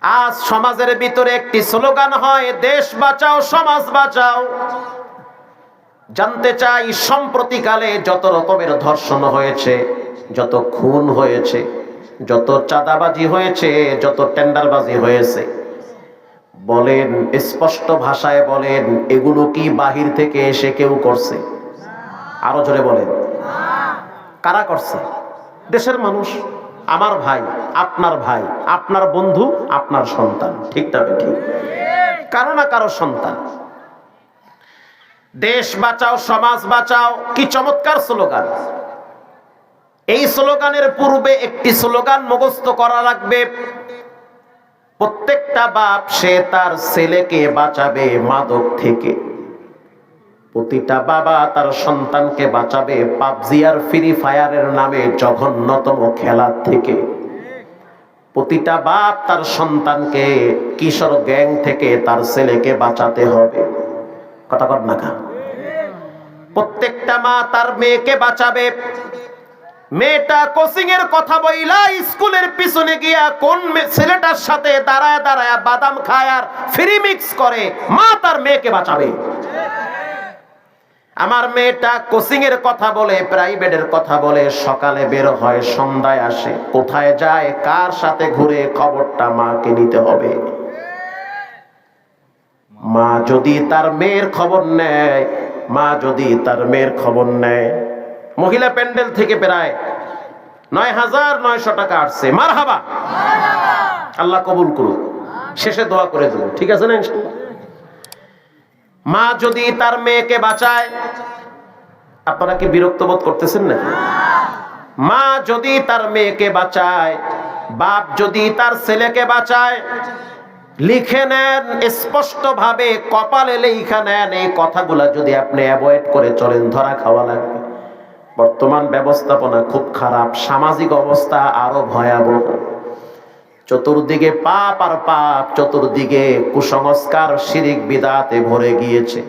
আজ সমাজের ভিতরে একটি স্লোগান হয়, দেশ বাঁচাও সমাজ বাঁচাও। জানতে চাই, সম্প্রতিকালে যত রকমের ধর্ষণ হয়েছে, যত খুন হয়েছে, যত চাঁদাবাজি হয়েছে, যত টেন্ডারবাজি হয়েছে, বলেন স্পষ্ট ভাষায় বলেন, এগুলো কি বাহির থেকে এসে কেউ করছে? আরো জোরে বলেন, কারা করছে? দেশের মানুষ, আমার ভাই, আপনার বন্ধু, আপনার সন্তান। ঠিক না ঠিক? কারো না কারো সন্তান। দেশ বাঁচাও সমাজ বাঁচাও, কি চমৎকার স্লোগান! এই স্লোগানের পূর্বে একটি স্লোগান মুখস্থ করা লাগবে। প্রত্যেকটা বাপ সে তার ছেলেকে বাঁচাবে মাদক থেকে। প্রতিটা বাবা তার সন্তানকে বাঁচাবে পাবজি আর ফ্রি ফায়ারের নামে জঘন্যতম খেলা থেকে। প্রতিটা বাপ তার সন্তানকে কিশোর গ্যাং থেকে তার ছেলেকে বাঁচাতে হবে। কথা কর না কা? প্রত্যেকটা মা তার মেয়েকে বাঁচাবে। মেয়েটা কোচিং এর কথা বইলা স্কুলের পিছনে গিয়া কোন ছেলেটার সাথে দাঁড়ায় দাঁড়ায় বাদাম খায় আর ফ্রি মিক্স করে, মা তার মেয়েকে বাঁচাবে। আমার মেয়েটা কোচিং এর কথা বলে, প্রাইভেটের কথা বলে, সকালে বের হয়, সন্ধ্যায় আসে, কোথায় যায়, কার সাথে ঘুরে, খবরটা মাকে নিতে হবে। মা যদি তার মেয়ের খবর নেয়, মহিলা প্যান্ডেল থেকে প্রায় ৯,৯০০ টাকা আসছে, মারহাবা, আল্লাহ কবুল করুক। শেষে দোয়া করে দেব, ঠিক আছে না ইনশাআল্লাহ? মা যদি তার মেয়েকে বাঁচায়, আপনারা কি বিরক্ত বোধ করতেছেন নাকি? মা যদি তার মেয়েকে বাঁচায়, বাপ যদি তার ছেলেকে বাঁচায়, লিখে নেন স্পষ্ট ভাবে, কপালে লেখা নেন, এই কথাগুলা যদি আপনি অ্যাভয়েড করে চলেন, ধরা খাওয়া লাগবে। বর্তমান ব্যবস্থাপনা খুব খারাপ, সামাজিক অবস্থা আরো ভয়াবহ। চতুর্দিকে পাপ আর পাপ, চতুর্দিকে কুসংস্কার, শিরিক বিদআতে ভরে গিয়েছে।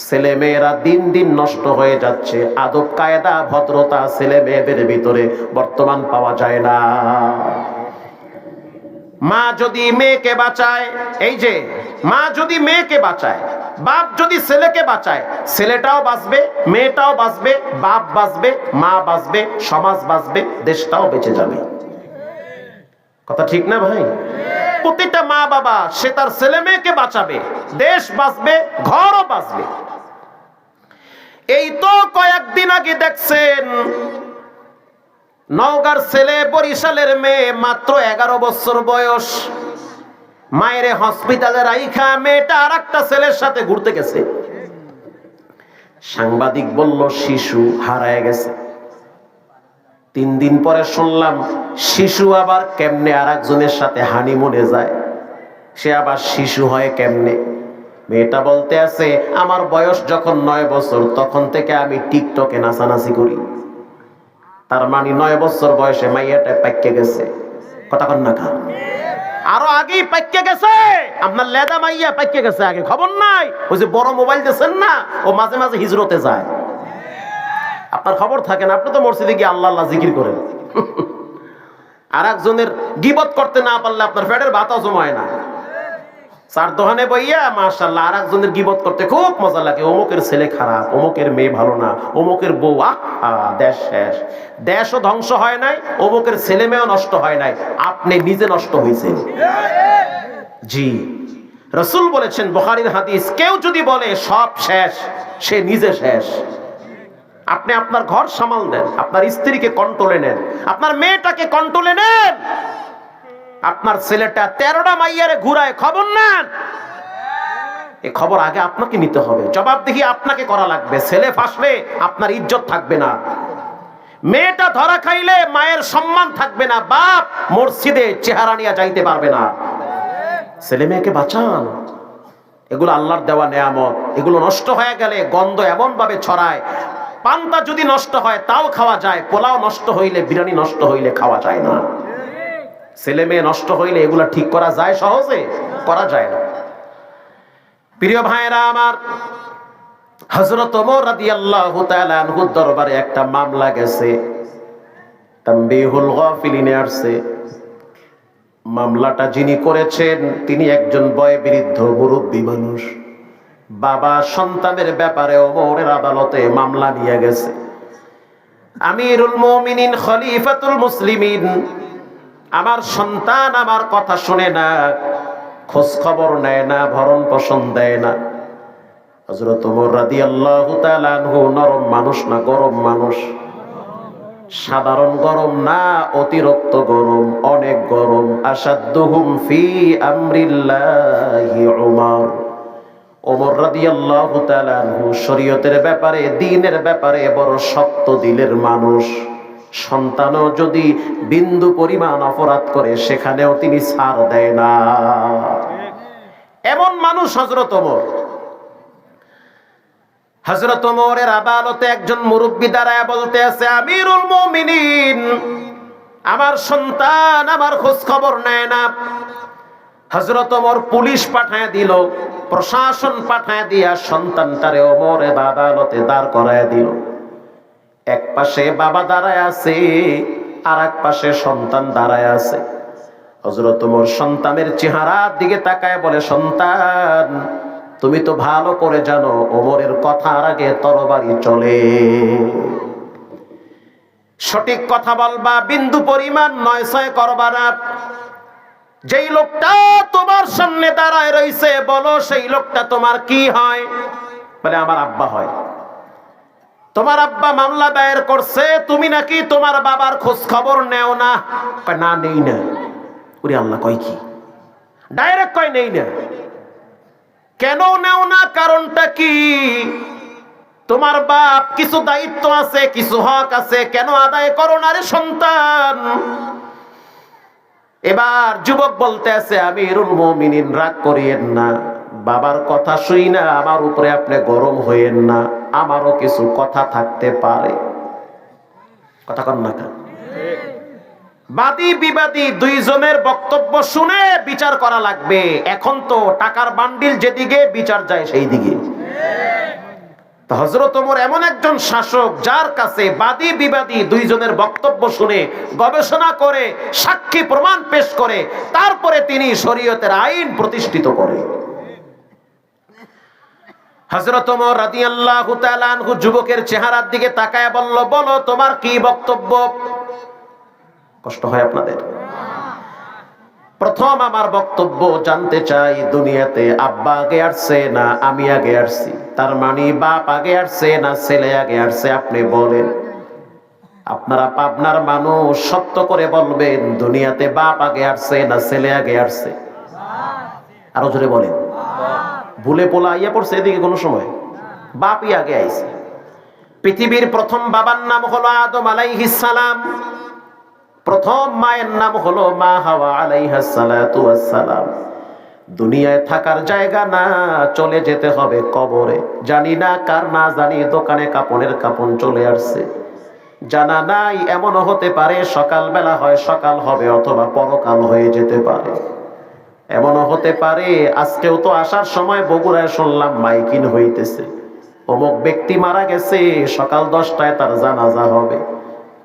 ছেলে মেয়েরা দিন দিন নষ্ট হয়ে যাচ্ছে। আদব কায়দা ভদ্রতা ছেলে মেয়েদের ভিতরে বর্তমান পাওয়া যায় না। মা যদি মেয়েকে বাঁচায়, এই যে মা যদি মেয়েকে বাঁচায়, বাপ যদি ছেলেকে বাঁচায়, ছেলেটাও বাঁচবে, মেয়েটাও বাঁচবে, বাপ বাঁচবে, মা বাঁচবে, সমাজ বাঁচবে, দেশটাও বেঁচে যাবে। কথা ঠিক না ভাই? প্রতিটা মা বাবা সে তার ছেলে মেয়েকে বাঁচাবে, দেশ বাঁচবে, ঘরও বাঁচবে। এই তো কয়েকদিন আগে দেখছেন, নওগাঁর ছেলে, বরিশালের মেয়ে, মাত্র 11 বছর বয়স, মায়ের হসপিটালে রাইখা মেয়েটা আর একটা ছেলের সাথে ঘুরতে গেছে। সাংবাদিক বলল শিশু হারায় গেছে। 3 দিন পরে শুনলাম শিশু আবার কেমনে আর একজনের সাথে হানিমুনে যায়, সে আবার শিশু হয় কেমনে? মেয়েটা বলতে আছে, আমার বয়স যখন 9 বছর তখন থেকে আমি টিকটকে নাচানাচি করি। তার মানে 9 বছর বয়সে মাইয়াটা পাইকে গেছে। কথা কন না কা? আরো আগেই পাইকে গেছে, আপনার লেদা মাইয়া পাইকে গেছে আগে, খবর নাই? ওই যে বড় মোবাইল দিয়েছেন না, ও মাঝে মাঝে হিজরতে যায়, আপনার খবর থাকে না। আপনি তো মসজিদে গিয়ে আল্লাহ আল্লাহ জিকির করেন। আর একজনের গীবত করতে না পারলে আপনার পেটের ভাতও জমায় না। চার দোকানে বইয়া মাশাআল্লাহ আর একজনের গীবত করতে খুব মজা লাগে। অমুকের ছেলে খারাপ, অমুকের মেয়ে ভালো না, অমুকের বউ, দেশ শেষ। দেশও ধ্বংস হয় নাই, অমুকের ছেলে মেয়েও নষ্ট হয় নাই, আপনি নিজে নষ্ট হয়েছেন। জি, রাসূল বলেছেন, বুখারীর হাদিস, কেউ যদি বলে সব শেষ, সে নিজে শেষ। আপনি আপনার ঘর সামাল দেন, আপনার স্ত্রীকে কন্ট্রোলে নেন, আপনার মেয়েটাকে কন্ট্রোলে নেন। আপনার ছেলেটা 13টা মাইয়ারে ঘুরায়, খবর নেন। এই খবর আগে আপনাকে নিতে হবে, জবাবদিহি আপনাকে করা লাগবে। ছেলে ফাঁসলে আপনার ইজ্জত থাকবে না, মেয়েটা ধরা খাইলে মায়ের সম্মান থাকবে না, বাপ মসজিদে চেহারা নিয়ে যাইতে পারবে না। ছেলে মেয়েকে বাঁচান, এগুলো আল্লাহর দেওয়া নেয়ামত। এগুলো নষ্ট হয়ে গেলে গন্ধ এমন ভাবে ছড়ায়, পান্তা যদি নষ্ট হয় তাও খাওয়া যায়, পোলাও নষ্ট হইলে, বিরিয়ানি নষ্ট হইলে খাওয়া যায় না। ছেলে মেয়ে নষ্ট হইলে এগুলা ঠিক করা যায়? সহজে করা যায় না। প্রিয় ভাইরা আমার, হযরত ওমর রাদিয়াল্লাহু তাআলা আনহু দরবারে একটা মামলা গেছে, তানবীহুল গাফিলিনে আসছে। মামলাটা যিনি করেছেন তিনি একজন বয়োবৃদ্ধ মুরব্বী মানুষ। বাবা সন্তানের ব্যাপারে ওমরের আদালতে মামলা নিয়ে গেছে। আমিরুল মুমিনিন খলিফাতুল মুসলিমিন, আমার সন্তান আমার কথা শুনে না, খোঁজ খবর নেয় না, ভরণ পোষণ দেয় না। হযরত ওমর রাদিয়াল্লাহু তাআলা আনহু নরম মানুষ না গরম মানুষ? সাধারণ গরম না, অতিরিক্ত গরম, অনেক গরম। আসাদ্দুহুম ফি আমরিল্লাহি উমর। ওমর রাদিয়াল্লাহু তাআলা আনহু শরীয়তের ব্যাপারে, দ্বীনের ব্যাপারে বড় শক্ত দিলের মানুষ। সন্তানও যদি বিন্দু পরিমাণ অপরাধ করে সেখানেও তিনি ছাড় দেয় না, এমন মানুষ হযরত ওমর। হযরত ওমরের আদালতে একজন মুরব্বি দাঁড়ায় বলতে আছে, আমিরুল মুমিনিন, আমার সন্তান আমার খোঁজ খবর নেয় না। হযরত ওমর পুলিশ পাঠায় দিল, প্রশাসন পাঠায় দিয়া সন্তানটারে ওমরের আদালতে দাঁড় করায় দিল। এক পাশে বাবা দাঁড়ায় আছে, আর এক পাশে সন্তান দাঁড়ায় আছে। হযরত ওমর সন্তানের চেহারার দিকে তাকায় বলে, সন্তান, তুমি তো ভালো করে জানো ওমরের কথার আগে তরবারি চলে। সঠিক কথা বলবা, বিন্দু পরিমাণ নয় ছয় করবা না। যেই লোকটা তোমার সামনে দাঁড়ায় রইছে, বলো সেই লোকটা তোমার কি হয়? বলে, আমার আব্বা হয়। তোমার আব্বা মামলা দায়ের করছে, তুমি নাকি তোমার বাবার খোঁজ খবর নেও না? না, নেই না। ওরে আল্লাহ, কয় কি? ডাইরেক্ট কয় নেই না। কেন নেও না? কারণটা কি? তোমার বাপ কিছু দায়িত্ব আছে, কিছু হক আছে, কেন আদায় করো না রে সন্তান? এবার যুবক বলতে আছে, আমিরুল মুমিনিন, রাগ করিয়েন না, বাবার কথা শুই না আমার উপরে আপনি গরম হইয়েন না, আমারও কিছু কথা থাকতে পারে। কথা কন না কেন? বাদী বিবাদী দুইজনের বক্তব্য শুনে বিচার করা লাগবে। এখন তো টাকার বান্ডিল যেদিকে, বিচার যায় সেই দিকে। হযরত ওমর এমন একজন শাসক যার কাছে বাদী বিবাদী দুইজনের বক্তব্য শুনে, গবেষণা করে, সাক্ষী প্রমাণ পেশ করে, তারপরে তিনি শরীয়তের আইন প্রতিষ্ঠিত করে। হযরত ওমর রাদিয়াল্লাহু তাআলা আনহু যুবকের চেহারার দিকে তাকায় বলল, বলো তোমার কি বক্তব্য? কষ্ট হয় আপনাদের? প্রথম আমার বক্তব্য জানতে চাই, দুনিয়াতে আব্বা আগে আসছে না আমি আগে আসছি? তার মানে বাপ আগে আসছে না ছেলে আগে আসছে? আপনি বলেন। আপনারা পাবনার মানুষ, সত্য করে বলবেন, দুনিয়াতে বাপ আগে আসছে না ছেলে আগে আসছে? আরো জোরে বলেন। ভুলে পোলা আইয়া পড়ছে এদিকে কোনো সময়? বাপই আগে আইছে। পৃথিবীর প্রথম বাবার নাম হলো আদম আলাইহিস সালাম। প্রথম মায়ের নাম হলো মা হাওয়া আলাইহা সালাতু ওয়াস সালাম। দুনিয়ায় থাকার জায়গা না, চলে যেতে হবে কবরে। জানি না কার না জানি দোকানে কাপড়ের কাপড় চলে আসছে, জানা নাই। এমনও হতে পারে সকালবেলা হয় সকাল হবে, অথবা পরকাল হয়ে যেতে পারে। এমনও হতে পারে আজকেও তো আসার সময় বগুড়ায় শুনলাম মাইকিং হইতেছে, অমুক ব্যক্তি মারা গেছে, সকাল 10টায় তার জানাজা হবে।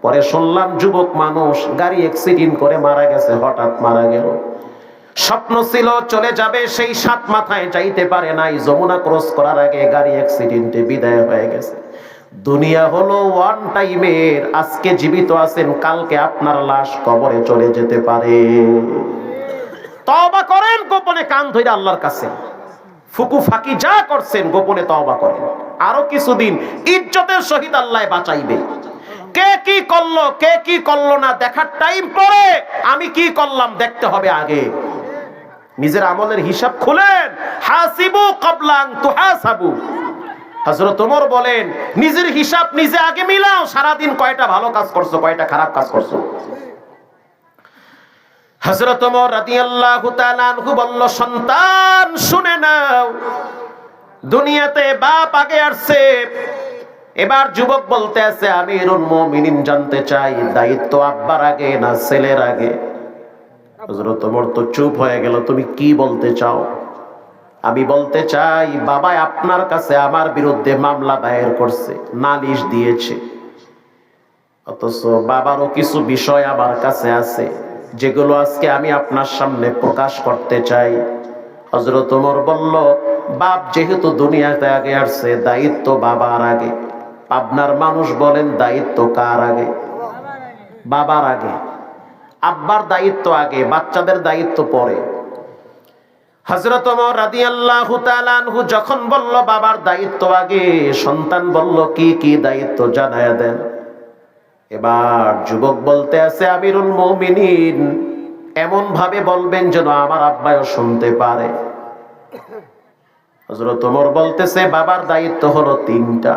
পরে শুনলাম যুবক মানুষ গাড়ি অ্যাক্সিডেন্ট করে মারা গেছে, হঠাৎ মারা গেল। স্বপ্ন ছিল চলে যাবে, সেই 7 মাথায় যাইতে পারে নাই, যমুনা ক্রস করার আগে গাড়ি অ্যাক্সিডেন্টে বিদায় হয়ে গেছে। দুনিয়া হলো ওয়ান টাইমের, আজকে জীবিত আছেন, কালকে আপনার লাশ কবরে চলে যেতে পারে। তওবা করেন গোপনে, কান ধরে আল্লাহর কাছে। ফুকু ফাঁকি যা করছেন গোপনে তওবা করেন। আরো কিছুদিন ইজ্জতের সহিত আল্লাহ বাঁচাইবে। কে কি করলো কে কি করলো না দেখার টাইম পরে, আমি কি করলাম দেখতে হবে আগে। নিজের আমলের হিসাব খুলেন। হাসিবু ক্বাবলা আন তুহাসাবু। হযরত ওমর বলেন, নিজের হিসাব নিজে আগে মিলাও। সারাদিন কয়টা ভালো কাজ করছো, কয়টা খারাপ কাজ করছো। হযরত ওমর রাদিয়াল্লাহু তাআলা আনহু বলল, সন্তান শুনে নাও, দুনিয়াতে বাপ আগে আসছে। এবার যুবক বলতে আছে, আমিরুল মুমিনিন, জানতে চাই দায়িত্ব আব্বার আগে না ছেলের আগে? হযরত ওমর তো চুপ হয়ে গেল। তুমি কি বলতে চাও? আমি বলতে চাই, বাবা আপনার কাছে আমার বিরুদ্ধে মামলা দায়ের করছে, নালিশ দিয়েছে, অথচ বাবারও কিছু বিষয় আমার কাছে আছে যেগুলো আজকে আমি আপনার সামনে প্রকাশ করতে চাই। হযরত ওমর বলল, বাপ যেহেতু দুনিয়াতে আগে আসছে, দায়িত্ব বাবার আগে। পাবনার মানুষ বলেন, দায়িত্ব কার আগে? বাবার আগে। আব্বার দায়িত্ব আগে, বাচ্চাদের দায়িত্ব পরে। হযরত ওমর রাদিয়াল্লাহু তাআলা আনহু যখন বলল বাবার দায়িত্ব আগে, সন্তান বলল কি কি দায়িত্ব জানায়া দেন। এবার যুবক বলতে আছে, আমিরুল মুমিনিন, এমন ভাবে বলবেন যেন আমার আব্বাও শুনতে পারে। হযরত ওমর বলতেছে, বাবার দায়িত্ব হলো তিনটা।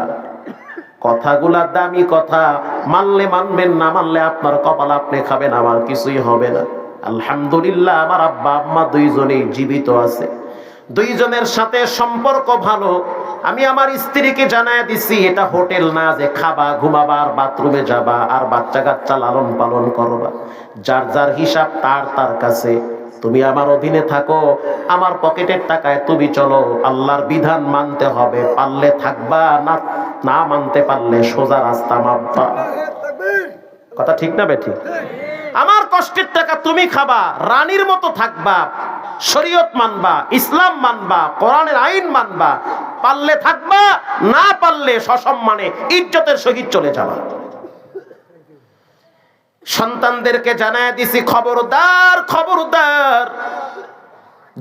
কথাগুলা দামি কথা, মানলে মানবেন, না মানলে আপনার কপাল আপনি খাবেন, আমার কিছুই হবে না। আলহামদুলিল্লাহ, আমার আব্বা আম্মা দুইজনেই জীবিত আছে, দুইজনের সাথে সম্পর্ক ভালো। আমি আমার স্ত্রীকে জানায় দিছি, এটা হোটেল না যে খাবা, ঘুমাবা, আর বাথরুমে যাবা, আর বাচ্চা কাচ্চা লালন পালন করবা। যার যার হিসাব তার তার কাছে। তুমি আমার অধীনে থাকো, আমার পকেটের টাকায় তুমি চলো। আল্লাহর বিধান মানতে হবে, পারলে থাকবা, না মানতে পারলে সোজা রাস্তা মাপবা। কথা ঠিক না বেঠি? আমার কষ্টের টাকা তুমি খাবা, রানীর মতো থাকবা, শরীয়ত মানবা, ইসলাম মানবা, কোরআনের আইন মানবা। পারলে থাকবা, না পারলে সসম্মানে ইজ্জতের সহিত চলে যাবা। সন্তানদেরকে জানায় দিছি, খবরদার খবরদার,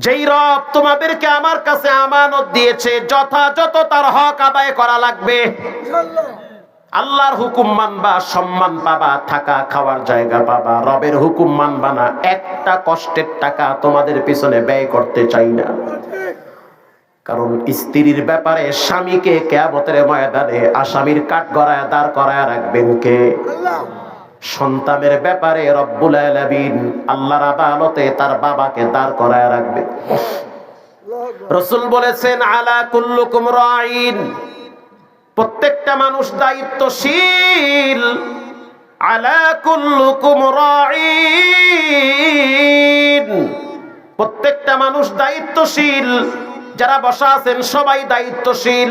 যেই রব তোমাদেরকে আমার কাছে আমানত দিয়েছে, যথাযথ তার হক আদায় করা লাগবে। আল্লাহর হুকুম মানবা, সম্মান পাবা, থাকা খাওয়ার জায়গা পাবা। রবের হুকুম মানবা না, একটা কষ্টের টাকা তোমাদের পিছনে ব্যয় করতে চাই না। কারণ স্ত্রীর ব্যাপারে স্বামীকে কিয়ামতের ময়দানে আসামির কাঠগড়ায় দাঁড় করায় রাখবেন কে? সন্তানের ব্যাপারে রব্বুল আলামিন আল্লাহর আদালতে তার বাবাকে দাঁড় করায় রাখবে। রাসূল বলেছেন, আলা কুল্লুকুম রাঈন, প্রত্যেকটা মানুষ দায়িত্বশীল। আলা কুল্লুকুম রাঈন, প্রত্যেকটা মানুষ দায়িত্বশীল। যারা বসা আছেন সবাই দায়িত্বশীল।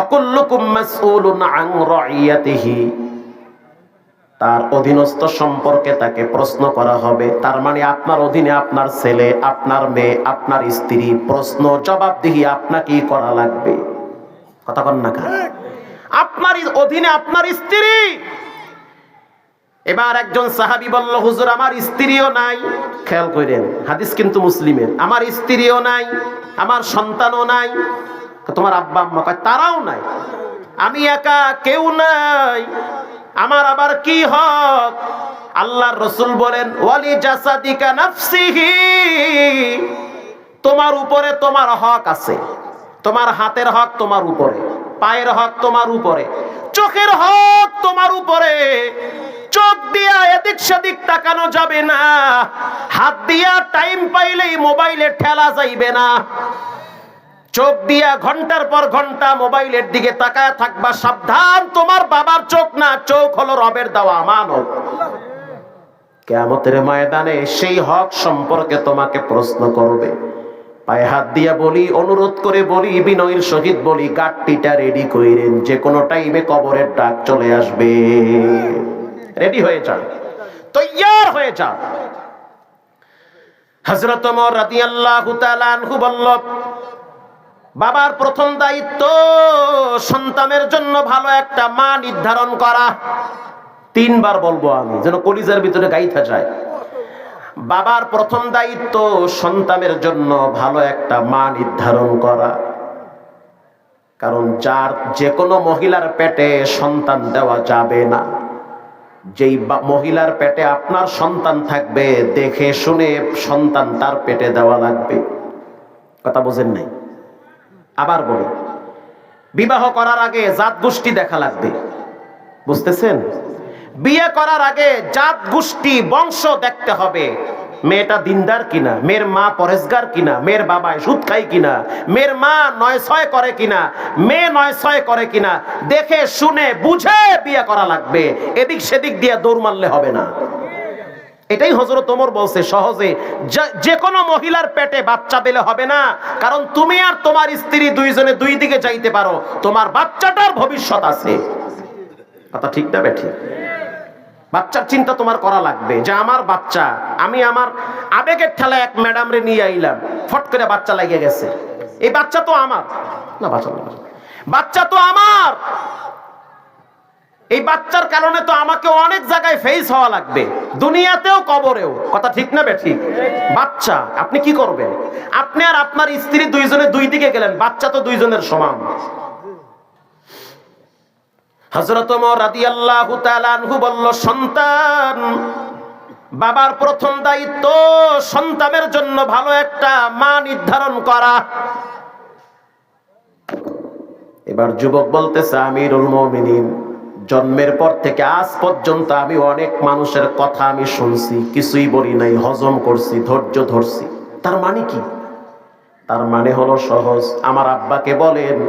অকুল্লুকুম মাসউলুন আন রাইয়াতিহি, তার অধীনস্থ সম্পর্কে তাকে প্রশ্ন করা হবে। তার মানে আপনার অধীনে আপনার ছেলে, আপনার মেয়ে, আপনার স্ত্রী, প্রশ্ন জবাবদিহি আপনাকেই করা লাগবে। কথা বল না, আপনার অধীনে আপনার স্ত্রী। এবার একজন সাহাবী বলল, হুজুর আমার স্ত্রীও নাই। খেয়াল করেন, হাদিস কিন্তু মুসলিমের। আমার স্ত্রীও নাই, আমার সন্তানও নাই। তোমার আব্বা আম্মা? কয় তারাও নাই, আমি একা, কেউ নাই। আমার আবার কি হক? আল্লাহর রাসূল বলেন, ওয়ালি জাসাদিকা নাফসিহি, তোমার উপরে তোমার হক আছে। তোমার হাতের হক তোমার উপরে, পায়ের হক তোমার উপরে, চোখের হক তোমার উপরে। চোখ দিয়া এদিক সেদিক তাকানো যাবে না, হাত দিয়া টাইম পাইলেই মোবাইলে ঠেলা যাইবে না। চোখ দিয়া ঘন্টার পর ঘন্টা মোবাইলের দিকে তাকায় থাকবা, সাবধান, তোমার বাবার চোখ না, চোখ হলো রবের দেওয়া আমানত। কিয়ামতের ময়দানে সেই হক সম্পর্কে তোমাকে প্রশ্ন করবে। পায়ে হাত দিয়া বলি, অনুরোধ করে বলি, বিনয়ের সহিত বলি, গাট্টিটা রেডি কইরেন, যে কোনো টাইমে কবরের ডাক চলে আসবে। রেডি হয়ে যান, তৈয়ার হয়ে যান। হযরত ওমর রাদিয়াল্লাহু তাআলা আনহু বলল, বাবার প্রথম দায়িত্ব সন্তানের জন্য ভালো একটা মা নির্ধারণ করা। তিনবার বলবো আমি, যেন কলিজার ভিতরে গাইথা যায়। বাবার প্রথম দায়িত্ব সন্তানের জন্য ভালো একটা মা নির্ধারণ করা। কারণ যে কোনো মহিলার পেটে সন্তান দেওয়া যাবে না। যেই মহিলার পেটে আপনার সন্তান থাকবে, দেখে শুনে সন্তান তার পেটে দেওয়া লাগবে। কথা বোঝেন নাই? আবার বলি, বিবাহ করার আগে জাত গোষ্ঠী দেখা লাগবে। বুঝতেছেন? বিয়ে করার আগে জাত গোষ্ঠী বংশ দেখতে হবে। মেয়েটা দিনদার কিনা, মেয়ের মা পরেশগার কিনা, মেয়ের বাবা সুদ খায় কিনা, মেয়ের মা ৯-৬ করে কিনা, মেয়ে ৯-৬ করে কিনা, দেখে শুনে বুঝে বিয়ে করা লাগবে। এদিক সেদিক দিয়ে দৌড় মারলে হবে না। এটাই হযরত ওমর বলছে, সহজে যে কোনো মহিলার পেটে বাচ্চা দিলে হবে না। কারণ তুমি আর তোমার স্ত্রী দুইজনে দুই দিকে যাইতে পারো, তোমার বাচ্চাটার ভবিষ্যৎ আছে। কথা ঠিক না বেঠিক? বাচ্চার চিন্তা তোমার করা লাগবে যে আমার বাচ্চা, আমি আমার আবেগের ঠেলায় এক ম্যাডাম রে নিয়ে আইলাম, ফট করে বাচ্চা লাগিয়ে গেছে, এই বাচ্চা তো আমার না, বাচ্চা তো আমার, এই বাচ্চার কারণে তো আমাকে অনেক জায়গায় ফেস হওয়া লাগবে, দুনিয়াতেও কবরেও। কথা ঠিক না বেঠিক? বাচ্চা আপনি কি করবেন? আপনি আর আপনার স্ত্রী দুইজনে দুই দিকে গেলেন, বাচ্চা তো দুইজনের সমান। হযরত ওমর রাদিয়াল্লাহু তাআলা আনহু বলল, সন্তান, বাবার প্রথম দায়িত্ব সন্তানের জন্য ভালো একটা মা নির্ধারণ করা। এবার যুবক বলতেছে, আমিরুল মুমিনিন, জন্মের পর থেকে আজ পর্যন্ত আমি অনেক মানুষের কথা আমি শুনছি, কিছুই বলি নাই, হজম করছি, ধৈর্য ধরছি। তার মানে কি? তার মানে হলো সহজ। আমার আব্বাকে বলেন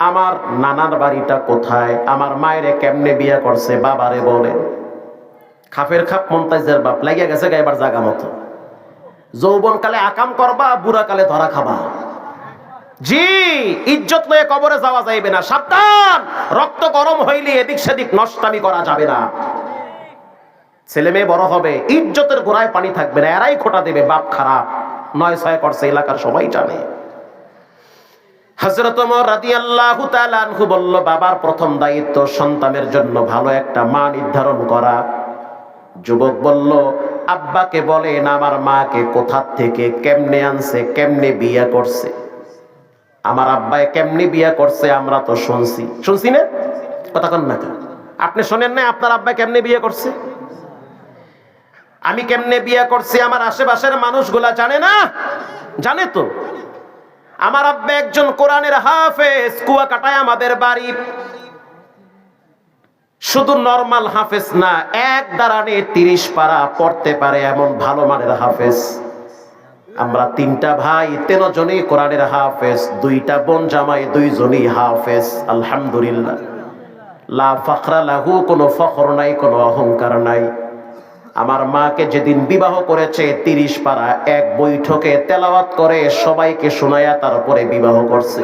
আমার নানার বাড়িটা কোথায়, আমার মায়েরে কেমনে বিয়ে করছে, বাবারে বলেন। খাপের খাপ মন্তাজের বাপ লাগিয়া গেছে এবার জাগা মতো। যৌবন কালে আকাম করবা, বুড়া কালে ধরা খাবা। জি, ইজ্জত লয়ে কবরে যাওয়া যাইবে না, সাবধান। রক্ত গরম হইলে এদিক সেদিক নষ্টামি করা যাবে না। ছেলে মেয়ে বড় হবে, ইজ্জতের গোড়ায় পানি থাকবে না, এরাই খোটা দেবে, বাপ খারাপ, 9-6 করছে, এলাকার সবাই জানে। হযরত ওমর রাদিয়াল্লাহু তাআলা আনহু বলল, বাবার প্রথম দায়িত্ব সন্তানের জন্য ভালো একটা মা নির্ধারণ করা। যুবক বলল, আব্বাকে বলেন আমার মাকে কোথা থেকে কেমনে আনছে, কেমনে বিয়ে করছে। আমার আব্বাই কেমনে বিয়ে করছে আমরা তো শুনছি না? কথা কন না, আপনি শোনেন না আপনার আব্বাই কেমনে বিয়ে করছে? আমি কেমনে বিয়ে করছি আমার আশেপাশের মানুষগুলা জানে না? জানে তো। আমার আব্বা একজন কোরআনের হাফেজ, কুয়াকাটায় আমাদের বাড়ি। শুধু নরমাল হাফেজ না, এক দাঁড়ানে 30 পারা পড়তে পারে এমন ভালো মানের হাফেজ। আমরা 3টা ভাই, 3 জনই কোরআনের হাফেজ, 2টা বোন জামাই, 2 জনই হাফেজ। আলহামদুলিল্লাহ, লা ফখরা লাহু, কোনো ফখর নাই, কোনো অহংকার নাই। আমার মাকে যেদিন বিবাহ করেছে 30 পারা এক বৈঠকে তেলাওয়াত করে সবাইকে শোনায়া তারপরে বিবাহ করছে।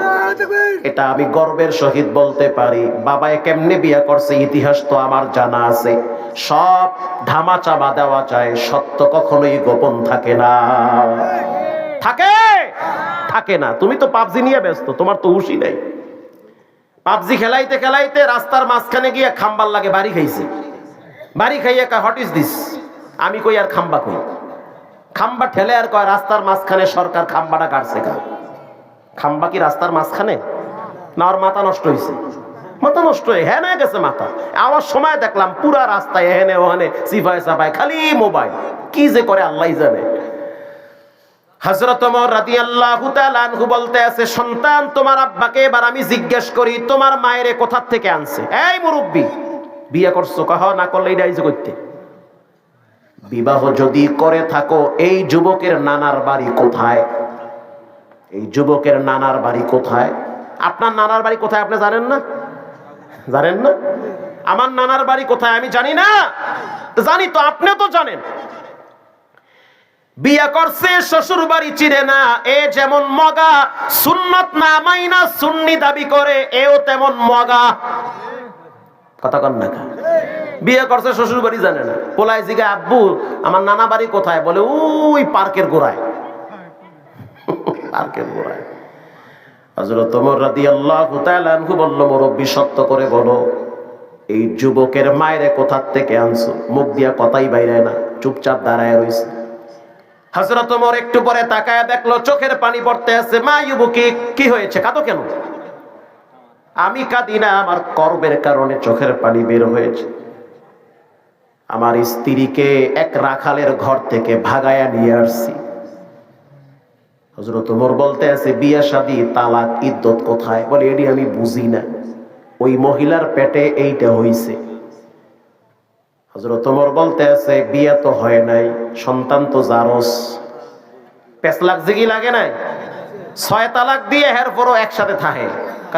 এটা আমি গর্বের সহিত বলতে পারি। বাবায় কেমনে বিয়ে করছে ইতিহাস তো আমার জানা আছে, সব ধামাচাপা দেওয়া যায়, সত্য কখনোই গোপন থাকে না। থাকে না। তুমি তো পাবজি নিয়ে ব্যস্ত, তোমার তো হুঁশই নাই। পাবজি খেলাইতে খেলাইতে রাস্তার মাঝখানে গিয়ে খাম্বার লাগে বাড়ি খাইছে, বাড়ি খাইয়া কয় হোয়াট ইজ দিস। আমি কই আর খাম্বা কই, খাম্বা ঠেলে আর কয় রাস্তার মাঝখানে সরকার খাম্বাটা কাটছে। খাম্বা কি রাস্তার মাঝখানে না? ওর মাথা নষ্ট হয়েছে, মাথা নষ্ট হয়ে হ্যাঁ হয়ে গেছে মাথা। আমার সময় দেখলাম পুরা রাস্তায় এখানে ওখানে সিফায় সাফায় খালি মোবাইল, কি যে করে আল্লাহ জানে। হযরত ওমর রাদিয়াল্লাহু তাআলা আনহু বলতে আছে, সন্তান তোমার আব্বাকে এবার আমি জিজ্ঞেস করি তোমার মায়েরে কোথা থেকে আনছে। এই মুরব্বি, বিয়ে করছো? কহ না করলে এটা ইজ করতে। বিবাহ যদি করে থাকো, এই যুবকের নানার বাড়ি কোথায়? এই যুবকের নানার বাড়ি কোথায়? আপনার নানার বাড়ি কোথায় আপনি জানেন না? জানেন না? আমার নানার বাড়ি কোথায় আমি জানি না? জানি তো, আপনিও তো জানেন। বিয়া করছে শ্বশুর বাড়ি চিনে না, এ যেমন মগা, সুন্নত না মাইনা সুন্নি দাবি করে, এও তেমন মগা। কথা কন না। বিয়ে করছে শ্বশুর বাড়ি জানে না। পোলায় জিগা, আব্বু আমার নানা বাড়ি কোথায়? বলে ওই পার্কের গোড়ায়। পার্কের গোড়ায়। হযরত ওমর রাদিয়াল্লাহু তাআলা আনহু বলল, মুরব্বি সত্য করে বলো, এই যুবকের মায়েরে কোথা থেকে আনছো? মুখ দিয়া কথাই বাইরে না, চুপচাপ দাঁড়ায় রইছে। হযরত ওমর একটু পরে তাকায়া দেখলো চোখের পানি পড়তে আছে। মা যুবকী, কি হয়েছে, কাঁদো কেন? আমি কাঁদি না, আমার কর্মের কারণে চোখের পানি বের হয়েছে। আমার স্ত্রীকে এক রাখালের ঘর থেকে ভাগায়া নিয়ে আসছি। হযরত ওমর বলতে আছে, বিয়ে শাদী, তালাক, ইদ্যত কোথায়? বলে এডি আমি বুঝি না, ওই মহিলার পেটে এইটা হইছে। হযরত ওমর বলতে আছে, বিয়ে তো হয় নাই, সন্তান তো জারস। পেছলাক জিগি লাগে নাই? 6 তালাক দিয়ে এরপরও একসাথে থাকে,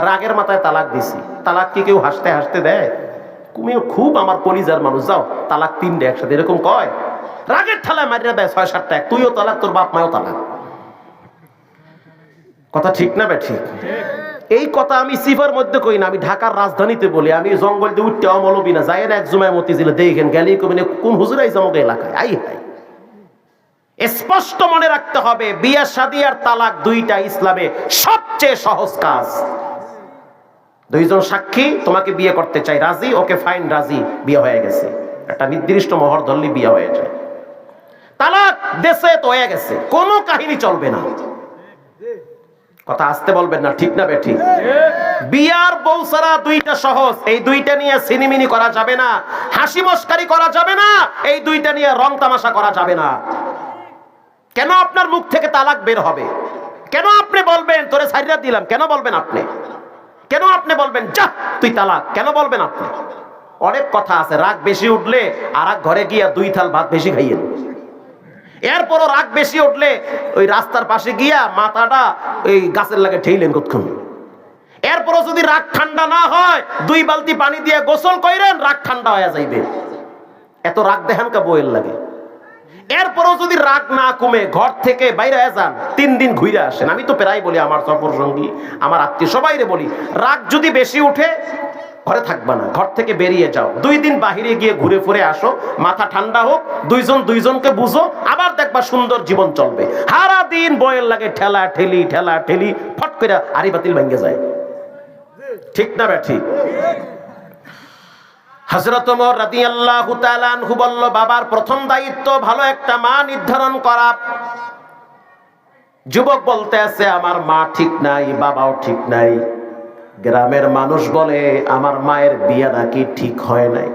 রাগের মাথায় তালাক দিছি। তালাক কি কেউ হাসতে হাসতে দেয়? তুমিও খুব আমার কলিজার মানুষ, যাও তালাক 3টে একসাথে, এরকম কয়? রাগের ঠালায় মারিয়া দেয় 6-7টা, তুইও তালাক, তোর বাপ মাও তালাক। কথা ঠিক না বে ঠিক? এই কথা আমি সিফার মধ্যে কই না, আমি ঢাকার রাজধানীতে বলি। আমি জঙ্গল দিয়ে উঠতে অমলবি না, যাই না এক জুমায় মতিঝিলে দেখেন গেলেই কবি কোন হুজুর আইছে আমাকে এলাকায়। আই হাই, স্পষ্ট মনে রাখতে হবে, বিয়ে শাদী আর তালাক দুইটা ইসলামে সবচেয়ে সহজ কাজ। দুইজন সাক্ষী তোমাকে বিয়ে করতে চাই, রাজি, ওকে ফাইন, রাজি, বিয়ে হয়ে গেছে। একটা নির্দিষ্ট মোহর ধরলে বিয়ে হয়ে যায়। তালাক দেশে তো হয়ে গেছে, কোনো কাহিনী চলবে না। কথা আসতে বলবেন না, ঠিক না বেঠিক? বিয়ার বউ ছাড়া দুইটা সহজ, এই দুইটা নিয়ে সিনিমিনি করা যাবে না, হাসি মস্কারি করা যাবে না, এই দুইটা নিয়ে রং তামাশা করা যাবে না। কেন আপনার মুখ থেকে তালাক বের হবে? কেন আপনি বলবেন তোরে ছাইরা দিলাম? কেন বলবেন আপনি? কেন আপনি বলবেন যা তুই তালাক? কেন বলবেন আপনি? অনেক কথা আছে, রাগ বেশি উঠলে আর এক ঘরে গিয়া 2 থাল ভাত বেশি খাইয়েন। এরপরও রাগ বেশি উঠলে ওই রাস্তার পাশে গিয়া মাথাটা ওই গাছের লাগে ঠেইলেন কতক্ষণ। এরপরও যদি রাগ ঠান্ডা না হয় 2 বালতি পানি দিয়ে গোসল কইরেন, রাগ ঠান্ডা হয়ে যাইবে। এত রাগ দেখান কা বইয়ের লাগে। এরপরও যদি রাগ না কমে ঘর থেকে বাইরে যান, 3 দিন ঘুরে আসেন। আমি তো প্রায় বলি আমার সফর সঙ্গী, আমার আত্মীয় সবাইরে বলি, রাগ যদি বেশি উঠে ঘরে থাকবা না, ঘর থেকে বেরিয়ে যাও, 2 দিন বাহিরে গিয়ে ঘুরে ফুরে আসো, মাথা ঠান্ডা হোক, দুইজনকে বুঝো, আবার দেখবা সুন্দর জীবন চলবে। সারা দিন বইয়ের লাগে ঠেলা ঠেলি, ফট করে আড়ি বাতিল ভেঙে যায়। ঠিক না ঠিক? হযরত ওমর রাদিয়াল্লাহু তাআলা আনহু বলল, বাবার প্রথম দায়িত্ব ভালো একটা মা নির্ধারণ করা। যুবক বলতে আছে আমার মা ঠিক নাই, বাবাও ঠিক নাই। গ্রামের মানুষ বলে আমার মায়ের বিয়ে নাকি ঠিক হয় নাই।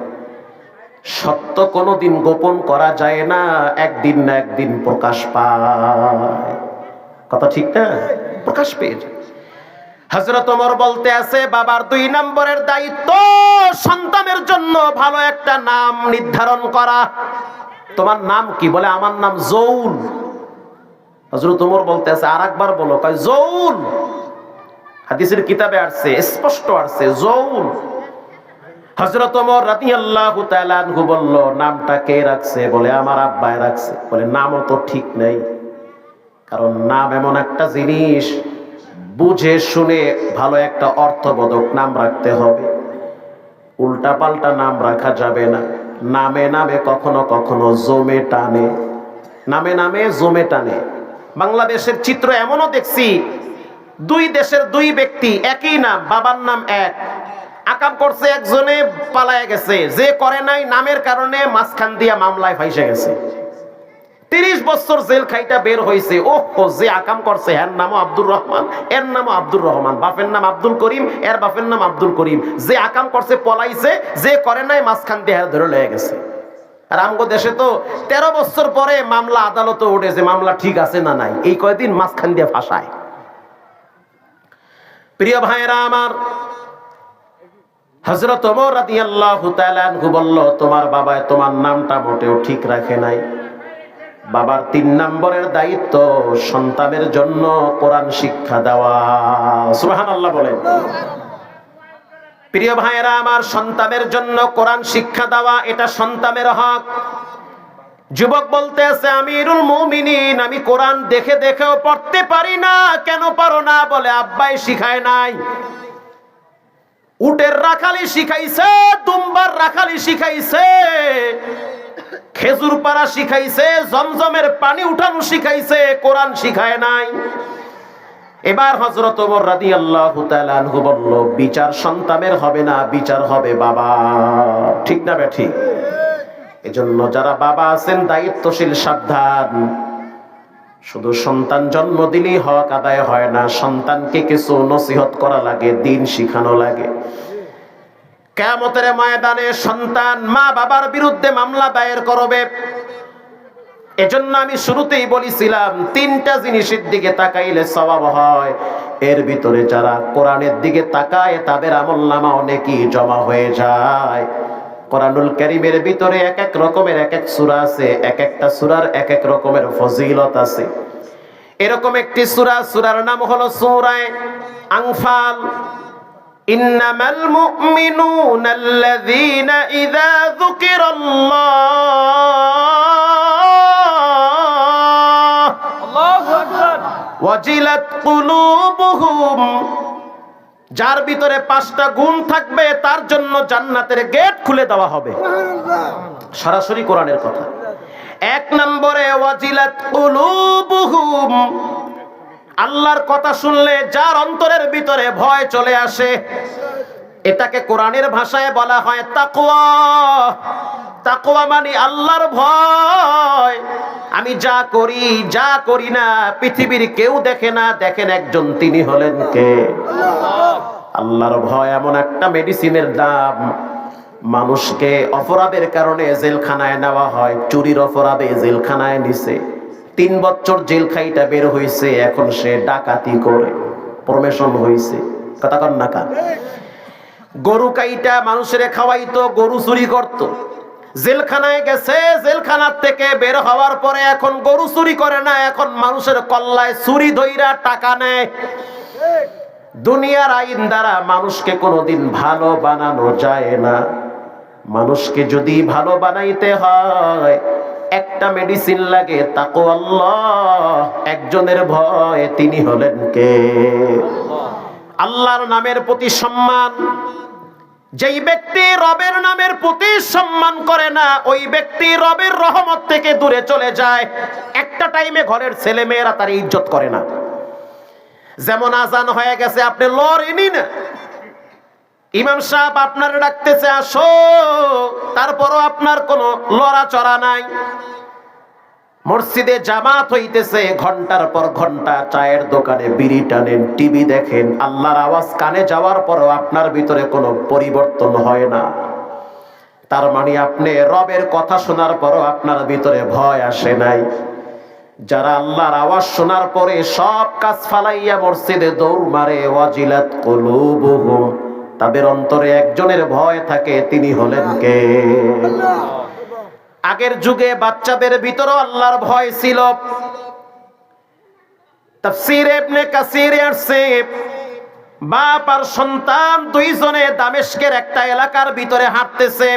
সত্য কোনোদিন গোপন করা যায় না, একদিন না একদিন প্রকাশ পায়। কথা ঠিক না? প্রকাশ পেয়ে যায়। হযরত ওমর বলতে আছে বাবার 2 নম্বরের দায়িত্ব সন্তানের জন্য ভালো একটা নাম নির্ধারণ করা। তোমার নাম কি? বলে আমার নাম জৌল। হযরত ওমর বলতে আছে আরেকবার বলো। কয় জৌল। হাদিসের কিতাবে আসছে, স্পষ্ট আসছে জৌল। হযরত ওমর রাদিয়াল্লাহু তাআলা আনহু বলল, নামটা কে রাখছে? বলে আমার আব্বাই রাখছে। বলে নামও তো ঠিক নেই, কারণ নাম এমন একটা জিনিস বুঝে শুনে ভালো একটা অর্থবোধক নাম রাখতে হবে। উল্টা পাল্টা নাম রাখা যাবে না। নামে নামে কখনো কখনো জমে টানে, নামে নামে জমে টানে। বাংলাদেশের চিত্র এমনও দেখছি, 2 দেশের 2 ব্যক্তি একই নাম, বাবার নাম এক, আকাম করছে, একজনে পালায় গেছে, যে করে নাই নামের কারণে মাঝখান দিয়া মামলায় ফাইসে গেছে। 30 বছর জেল খাইটা বের হয়েছে। ও যে আকাম করছে এর নামও আব্দুর রহমান, এর নামও আব্দুর রহমান, বাপের নাম আব্দুল করিম, এর বাপের নাম আব্দুল করিম। যে আকাম করছে পলাইছে, যে করে নাই মাঝখান দিয়ে ধরে লয়ে গেছে। আর আমগো দেশে তো 13 বছর পরে মামলা আদালতে উঠেছে, মামলা ঠিক আছে না নাই, এই কয়দিন মাঝখান দিয়ে ফাঁসায়। প্রিয় ভাইরা আমার, হযরত ওমর রাদিয়াল্লাহু তাআলা আনহু বলল, তোমার বাবা তোমার নামটা মোটেও ঠিক রাখে নাই। বাবার 3 নম্বরের দায়িত্ব সন্তানের জন্য কোরআন শিক্ষা দেওয়া। সুবহানাল্লাহ বলেন। প্রিয় ভাইয়েরা আমার, সন্তানের জন্য কোরআন শিক্ষা দেওয়া এটা সন্তানের হক। যুবক বলতে আছে আমিরুল মুমিনিন, আমি কোরআন দেখে দেখেও পড়তে পারি না। কেন পারো না? বলে আব্বাই শিখায় নাই। উটের রাখালি শিখাইছে, দুম্বার রাখালি শিখাইছে, খেজুর পাড়া শিখাইছে, জমজমের পানি উঠানো শিখাইছে, কোরআন শিখায় নাই। এবার হযরত ওমর রাদিয়াল্লাহু তাআলা আনহু বলল, বিচার সন্তানের হবে না, বিচার হবে বাবা। ঠিক না বেঠিক? এজন্য যারা বাবা আছেন দায়িত্বশীল, সাবধান। শুধু সন্তান জন্ম দিলেই হক আদায় হয় না, সন্তানকে কিছু নসিহত করা লাগে, দিন শিখানো লাগে। কিয়ামতের ময়দানে সন্তান মা বাবার বিরুদ্ধে মামলা দায়ের করবে। এজন্য আমি শুরুতেই বলেছিলাম 3টা জিনিসের দিকে তাকাইলে সওয়াব হয়। এর ভিতরে যারা কোরআনের দিকে তাকায় তাদের আমলনামা অনেকই জমা হয়ে যায়। কোরআনুল কারীমের ভিতরে এক এক রকমের এক এক সূরা আছে, এক একটা সূরার এক এক রকমের ফজিলত আছে। এরকম একটি সূরার নাম হলো সূরা আনফাল। ইন্নামাল মুমিনুনাল্লাযীনা ইযা যুকিরাল্লাহ ওয়াজিলাত কুলুবুহুম যার ভিতরে 5টা গুণ থাকবে তার জন্য জান্নাতের গেট খুলে দেওয়া হবে। সরাসরি কোরআনের কথা। 1 নম্বরে ওয়াজিলাত কুলুবুহুম, আল্লাহর কথা শুনলে যার অন্তরের ভিতরে ভয় চলে আসে, এটাকে কোরআনের ভাষায় বলা হয় তাকওয়া। তাকওয়া মানে আল্লাহর ভয়। আমি যা করি না পৃথিবীর কেউ দেখে না, দেখেন একজন, তিনি হলেন কে? আল্লাহর ভয় এমন একটা মেডিসিনের দাম, মানুষকে অপরাধের কারণে জেলখানায় নেওয়া হয়। চুরির অপরাধে জেলখানায় নিছে, 3 বছর জেল খাইটা বের হইছে, এখন সে ডাকাতি করে প্রমোশন হইছে। কথা কন না কা? গরু কাইটা মানুষের খাওয়াইতো, গরু চুরি করত, জেলখানায় গেছে, জেলখানার থেকে বের হওয়ার পরে এখন গরু চুরি করে না, এখন মানুষের কল্লায় চুরি ধইরা টাকা নেয়। দুনিয়ার আইন দ্বারা মানুষকে কোনোদিন ভালো বানানো যায় না। মানুষকে যদি ভালো বানাইতে হয় একটা মেডিসিন লাগে, তাকওয়াল্লাহ, একজনের ভয়, তিনি হলেন কে? আল্লাহর নামের প্রতি সম্মান। যেই ব্যক্তি রবের নামের প্রতি সম্মান করে না, ওই ব্যক্তি রবের রহমত থেকে দূরে চলে যায়। একটা টাইমে ঘরের ছেলে মেয়েরা তার ইজ্জত করে না। যেমন আজান হয়ে গেছে, আপনি লড়েনি না, ইমাম সাহেব আপনার ডাকতেছে আসো, তারপরও আপনার কোনো লড়াচড়া নাই। মসজিদে জামাত হইতেছে, ঘন্টার পর ঘন্টা চায়ের দোকানে বিড়ি টানেন, টিভি দেখেন, আল্লাহর আওয়াজ কানে যাওয়ার পরও আপনার ভিতরে কোনো পরিবর্তন হয় না। তার মানে আপনি রবের কথা শোনার পরও আপনার ভিতরে ভয় আসে নাই। যারা আল্লাহর আওয়াজ শোনার পরে সব কাজ ফালাইয়া মসজিদে দৌড় মারে, ওয়াজিলাত কুলুবুহুম, তাদের অন্তরে একজনের ভয় থাকে, তিনি হলেন কে? আগের যুগে বাচ্চাদের ভিতরেও আল্লাহর ভয় ছিল। তাফসীর ইবনে কাসিরে আসছে, বাপ আর সন্তান দুইজনে দামেস্কের একটা এলাকার ভিতরে হাঁটতেছে।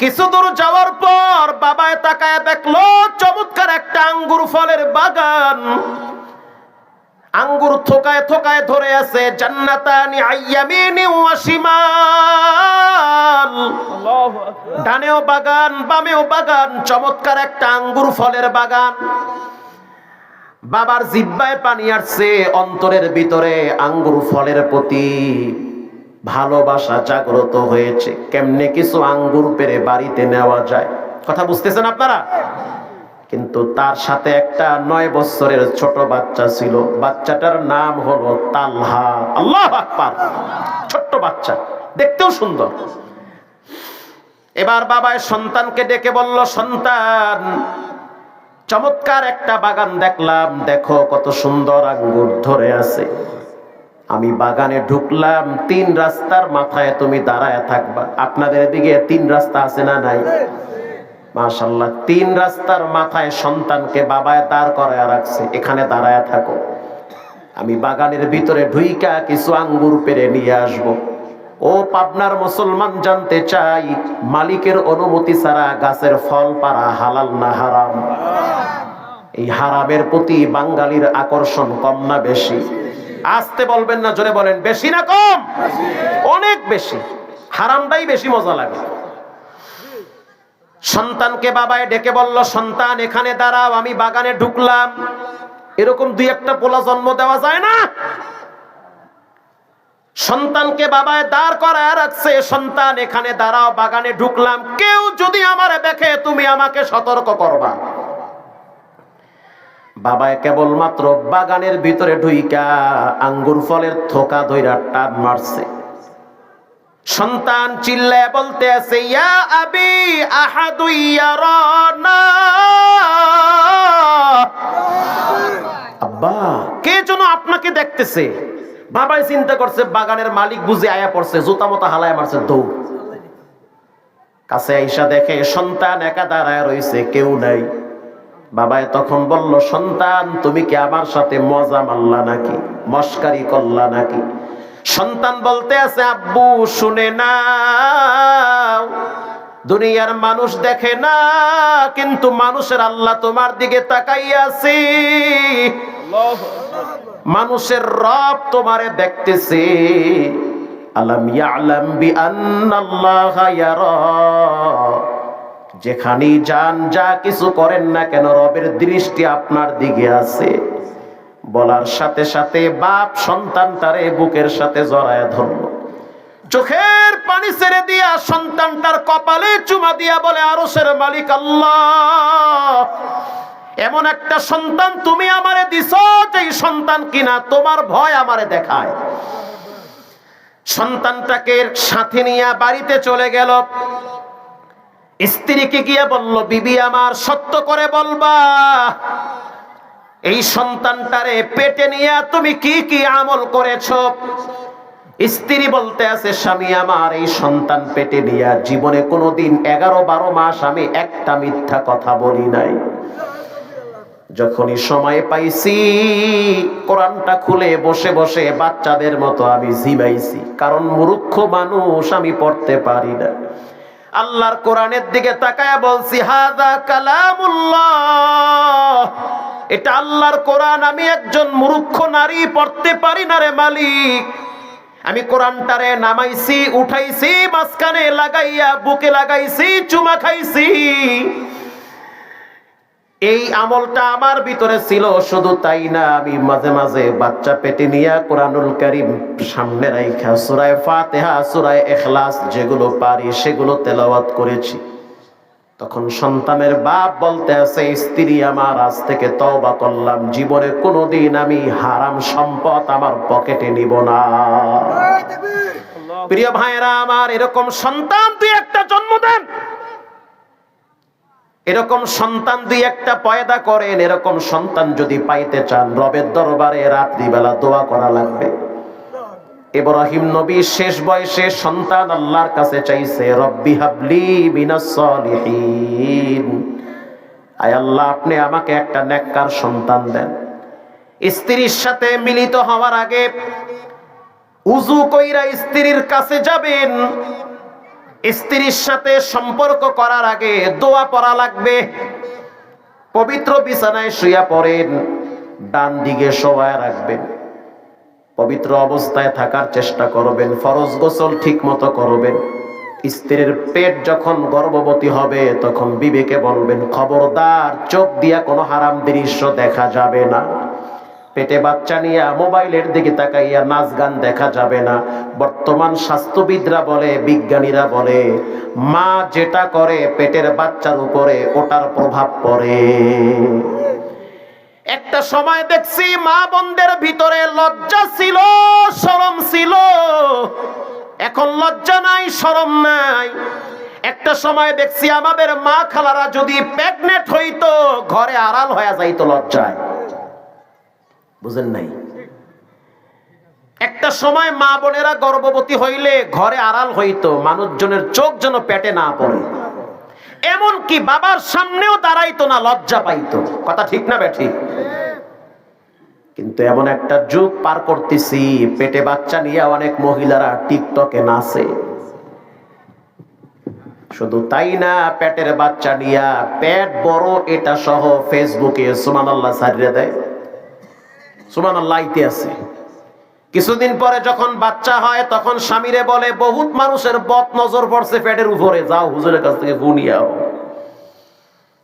কিছু দূর যাওয়ার পর বাবায় তাকায় দেখলো চমৎকার একটা আঙ্গুর ফলের বাগান। আঙ্গুর থোকায় থোকায় ধরে আছে, জান্নাতানি আইয়ামিনি ওয়া শিমাল, ডানেও বাগান বামেও বাগান, চমৎকার একটা আঙ্গুর ফলের বাগান। বাবার জিহ্বায় পানি আসছে, অন্তরের ভিতরে আঙ্গুর ফলের প্রতি ভালোবাসা জাগ্রত হয়েছে। কেমনে কিছু আঙ্গুর পেরে বাড়িতে নেওয়া যায়, কথা বুঝতেছেন আপনারা? কিন্তু তার সাথে একটা 9 বছরের ছোট বাচ্চা ছিল, বাচ্চাটার নাম হলো তালহা। আল্লাহু আকবার, ছোট্ট বাচ্চা, দেখতেও সুন্দর। এবার বাবায় সন্তানকে ডেকে বলল, সন্তান, চমৎকার একটা বাগান দেখলাম, দেখো কত সুন্দর আঙ্গুর ধরে আছে। আমি বাগানে ঢুকলাম, 3 রাস্তার মাথায় তুমি দাঁড়ায় থাকবা। আপনাদের এদিকে 3 রাস্তা আছে না নাই? মাশাআল্লাহ, 3 রাস্তার মাথায় সন্তানকে বাবায় দাঁড় করায় রাখছে, এখানে দাঁড়ায় থাকো। আমি বাগানের ভিতরে ঢুইকা কিছু আঙ্গুর পেরে নিয়ে আসব। ও পাবনার মুসলমান, জানতে চাই মালিকের অনুমতি ছাড়া গাছের ফল পাড়া হালাল না হারাম? এই হারামের প্রতি বাঙালির আকর্ষণ কম না বেশি? আসতে বলবেন না, জোরে বলেন, বেশি না কম? অনেক বেশি। হারামটাই বেশি মজা লাগে। সন্তানকে বাবায় ডেকে বলল, সন্তান এখানে দাঁড়াও, আমি বাগানে ঢুকলাম। এরকম 2-1টা পোলা জন্ম দেওয়া যায় না? সন্তানকে বাবায় দাঁড় করায় রাখছে, সন্তান এখানে দাঁড়াও, বাগানে ঢুকলাম, কেউ যদি আমারে দেখে তুমি আমাকে সতর্ক করবা। বাবায় কেবলমাত্র বাগানের ভিতরে ঢুইকা আঙ্গুর ফলের থোকা ধইরা টান মারছে। সন্তান চিল্লায় বলতে আছে, ইয়া আবি আহাদু ইয়ারানা, আব্বা কে যেন আপনাকে দেখতেছে। বাবাই চিন্তা করছে বাগানের মালিক বুঝে আয়া পড়ছে, জুতা মতো হালায় মারছে, দৌড়। কাছে আইসা দেখে সন্তান একা দাঁড়ায় রইছে, কেউ নাই। বাবাই তখন বলল, সন্তান তুমি কি আমার সাথে মজা মারলা নাকি, মস্কারি করলা নাকি? সন্তান বলতে আছে, আব্বু শুনে নাও, দুনিয়ার মানুষ দেখে না, কিন্তু মানুষের আল্লাহ তোমার দিকে তাকাইয়া আছে। মানুষের রব তোমারে দেখতেছে। আলাম ইয়ালাম বিআন্নাল্লাহা ইয়ারা, যেখানেই যান যা কিছু করেন না কেন রবের দৃষ্টি আপনার দিকে আছে। বলার সাথে সাথে বাপ সন্তানটারে বুকের সাথে জড়ায় ধরল, চোখের পানি ছেড়ে দিয়া সন্তানটার কপালে চুমা দিয়া বলে, আরশের মালিক আল্লাহ, এমন একটা সন্তান তুমি আমারে দিছো যেই সন্তান কিনা তোমার ভয় আমারে দেখায়। সন্তানটাকে সাথে নিয়ে বাড়িতে চলে গেল। স্ত্রীকে গিয়ে বলল, বিবি আমার সত্য করে বলবা, এই সন্তানটারে পেটে নিয়ে তুমি কি কি আমল করেছো? স্ত্রী বলতে আছে, স্বামী আমার, এই সন্তান পেটে নিয়ে জীবনে কোনোদিন 11-12 মাস আমি একটা মিথ্যা কথা বলি নাই। যখনই সময় পাইছি কোরআনটা খুলে বসে বসে বাচ্চাদের মতো আমি জিবাইছি, কারণ মূর্খ মানুষ আমি পড়তে পারি না। আল্লাহর কোরআনের দিকে তাকায়া বলছি, হাযা কালামুল্লাহ, এটা আল্লাহর কোরআন, আমি একজন মূর্খ নারী পড়তে পারি না রে মালিক। আমি কোরআনটারে নামাইছি, উঠাইছি, মাঝখানে লাগাইয়া বুকে লাগাইছি, চুমা খাইছি। এই আমলটা আমার ভিতরে ছিল। শুধু তাই না, আমি মাঝে মাঝে বাচ্চা পেটে নিয়ে কোরআনুল কারীম সামনে রাইখা সূরা ফাতিহা, সূরা ইখলাস যেগুলো পারি সেগুলো তেলাওয়াত করেছি। তখন সন্তানের বাপ বলতে আছে, স্ত্রী আমার, আজ থেকে তওবা করলাম, জীবনে কোনোদিন আমি হারাম সম্পদ আমার পকেটে নিব না। প্রিয় ভাইরা আমার, এরকম সন্তান দুই একটা জন্ম দেন, এরকম সন্তান দুই একটা পয়দা করেন। এরকম সন্তান যদি পাইতে চান, রবের দরবারে রাত্রিবেলা দোয়া করা লাগবে। ইব্রাহিম নবী শেষ বয়সে সন্তান আল্লাহর কাছে চাইছে, রব্বি হাবলি মিনাস সলিহিন, আয় আল্লাহ আপনি আমাকে একটা নেককার সন্তান দেন। স্ত্রীর সাথে মিলিত হওয়ার আগে উযু কইরা স্ত্রীর কাছে যাবেন। স্ত্রীর সাথে সম্পর্ক করার আগে দোয়া পড়া লাগবে। পবিত্র বিছানায় শুয়া পড়েন, ডান দিকে শোয়ায় রাখবেন, পবিত্র অবস্থায় থাকার চেষ্টা করবেন, ফরজ গোসল ঠিক মতো করবেন। স্ত্রীর পেট যখন গর্ভবতী হবে তখন বিবেকে বলবেন, খবরদার চোখ দিয়া কোনো হারাম দৃশ্য দেখা যাবে না। পেটে বাচ্চা নিয়ে মোবাইলের দিকে তাকাইয়া নাচ গান দেখা যাবে না। বর্তমান স্বাস্থ্যবিদরা বলে, বিজ্ঞানীরা বলে, মা যেটা করে পেটের বাচ্চার উপরে ওটার প্রভাব পড়ে। একটা সময় দেখছি মা বোনদের ভিতরে লজ্জা ছিল, শরম ছিল, এখন লজ্জা নাই, শরম নাই। একটা সময় দেখছি আমাদের মা খালারা যদি প্রেগনেন্ট হইতো ঘরে আড়াল হয়ে যাইতো লজ্জায়। বুঝেন নাই? একটা সময় মা বোনেরা গর্ভবতী হইলে ঘরে আড়াল হইতো, মানুষজনের চোখ যেন পেটে না পড়ে। এমন কি বাবার সামনেও দাঁড়াইতো না, লজ্জা পাইতো। কথা ঠিক না বেঠিক? কিন্তু এমন একটা যুগ পার করতেছি, পেটে বাচ্চা নিয়ে অনেক মহিলারা টিকটকে নাচে। শুধু তাই না, পেটের বাচ্চা নিয়ে পেট বড় এটা সহ ফেসবুকে সুবহানাল্লাহ ছাড়িয়ে দেয়। সুবহানাল্লাহ আইতে আছে। কিছুদিন পরে যখন বাচ্চা হয় তখন স্বামীরে বলে, বহুত মানুষের বদ নজর পড়ছে পেটের উপরে, যাও হুজুরের কাছ থেকে বুনিয়াও।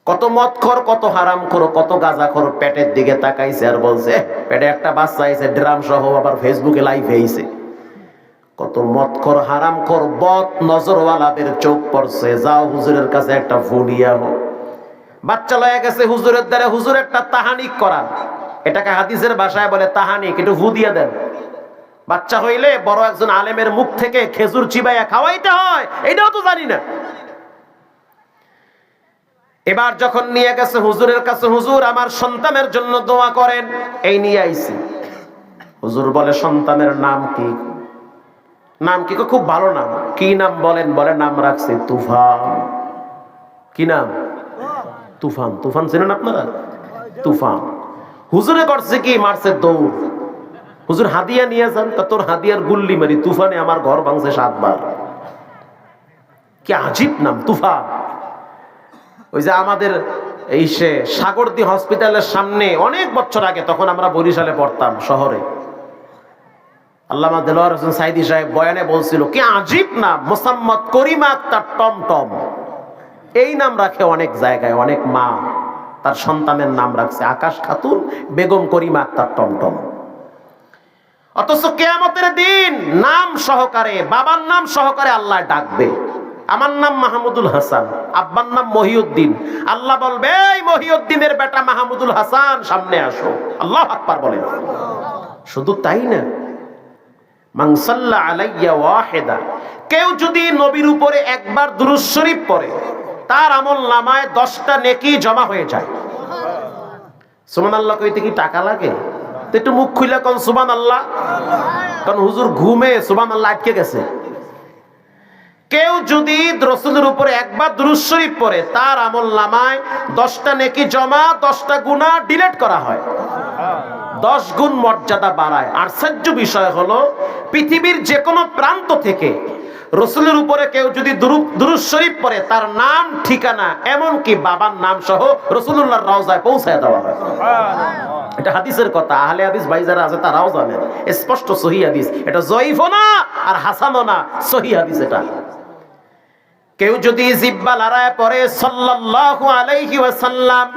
কত মদখোর, কত হারামখোর, কত গাঁজাখোর পেটের দিকে তাকাইছে আর বলছে, পেটে একটা বাচ্চা আইছে, ড্রাম সহ, আবার ফেসবুকে লাইভ হইছে। কত মদখোর, হারামখোর, বদ নজরওয়ালাদের চোখ পড়ছে, যাও হুজুরের কাছে একটা বুনিয়াও। বাচ্চা লয়ে গেছে হুজুরের দ্বারা, হুজুর একটা তাহানিক করান, এটাকে হাদিসের ভাষায় বলে তাহানিক, একটু হু দিয়ে দেন। বাচ্চা হইলে বড় একজন আলেমের মুখ থেকে খেজুর চিবাইয়া খাওয়াইতে হয়, এইটাও তো জানি না। এবার যখন নিয়ে গেছে হুজুরের কাছে, হুজুর আমার সন্তানের জন্য দোয়া করেন, এই নিয়ে আইছি। হুজুর বলে, সন্তানের নাম কি? নাম কি? খুব ভালো নাম। কি নাম বলেন? বলে, নাম রাখছি তুফান। কি নাম? তুফান। তুফান চেনেন আপনারা? তুফান। হুজুরে করছে কি? মারছে দৌড়। হুজুর হাদিয়া নিয়ে যান, তা তোর হাদিয়ার গুল্লি মারি, তুফানে আমার ঘর ভাঙছে 7 বার। কি আজীব নাম, তুফান। ওই যে আমাদের এই সে সাগরদী হসপিটালের সামনে অনেক বছর আগে, তখন আমরা বরিশালে পড়তাম শহরে, আল্লামা দেলোয়ার হোসেন সাইদি সাহেব বয়ানে বলছিল, কি আজীব নাম, মোসাম্মদ করিমা আক্তার টমটম। এই নাম রাখে অনেক জায়গায়, অনেক মা তার সন্তানের নাম রাখছে আকাশ খাতুন, বেগম করিমা আক্তার টমটম। অথচ কিয়ামতের দিন নাম সহকারে, বাবার নাম সহকারে আল্লাহ ডাকবে। আমার নাম মাহমুদুল হাসান, আব্বার নাম মহিউদ্দিন। আল্লাহ বলবে, এই মহিউদ্দিনের বেটা মাহমুদুল হাসান, সামনে আসো। আল্লাহু আকবার বলেন। শুধু তাই না, মান সাল্লা আলাইয়া ওয়াহিদা, কেউ যদি নবীর উপরে একবার দুরূদ শরীফ পড়ে, তার আমলনামায় 10টা নেকি জমা হয়ে যায়। সুবহানাল্লাহ কইতে কি টাকা লাগে? তো একটু মুখ খুইলা কোন সুবহানাল্লাহ, কারণ হুজুর ঘুমে সুবহানাল্লাহ আটকে গেছে। কেউ যদি রাসূলের উপরে একবার দুরূদ শরীফ পড়ে, তার আমলনামায় 10টা নেকি জমা, 10টা গুনাহ ডিলিট করা হয়, 10 গুণ মর্যাদা বাড়ায়। আশ্চর্য বিষয় হলো, পৃথিবীর যে কোনো প্রান্ত থেকে রাসূলের উপরে কেউ যদি দুরূদ শরীফ পড়ে, তার নাম, ঠিকানা, এমনকি বাবার নাম সহ রাসূলুল্লাহর রওজায় পৌঁছায় দেওয়া হয়। এটা হাদিসের কথা, আহলে হাদিস ভাই যারা আছে তারাও জানেন, স্পষ্ট সহিহ হাদিস। এটা জয়ীফও না আর হাসানও না, সহিহ হাদিস এটা। কেউ যদি জিহ্বা লড়ায় পড়ে সাল্লাল্লাহু আলাইহি ওয়াসাল্লাম,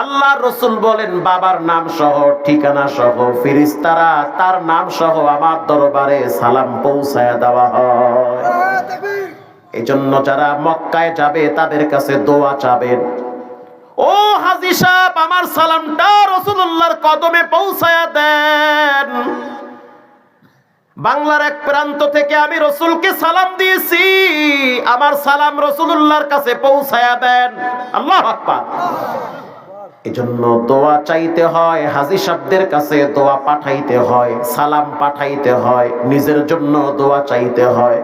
আল্লাহ রাসূল বলেন বাবার নাম সহ, ঠিকানা সহ, ফেরেশতারা তার নাম সহ আমার দরবারে সালাম পৌঁছায়া দেওয়া হয়। এজন্য যারা মক্কায় যাবে তাদের কাছে দোয়া চাবেন, ও হাজী সাহেব আমার সালামটা রাসূলুল্লাহর কদমে পৌঁছায়া দেন। বাংলার এক প্রান্ত থেকে আমি রাসূলকে সালাম দিয়েছি, আমার সালাম রাসূলুল্লাহর কাছে পৌঁছায়া দেন। আল্লাহু আকবার। এজন্য দোয়া চাইতে হয়, হাজী সাহেবদের কাছে দোয়া পাঠাইতে হয়, সালাম পাঠাইতে হয়, নিজের জন্য দোয়া চাইতে হয়।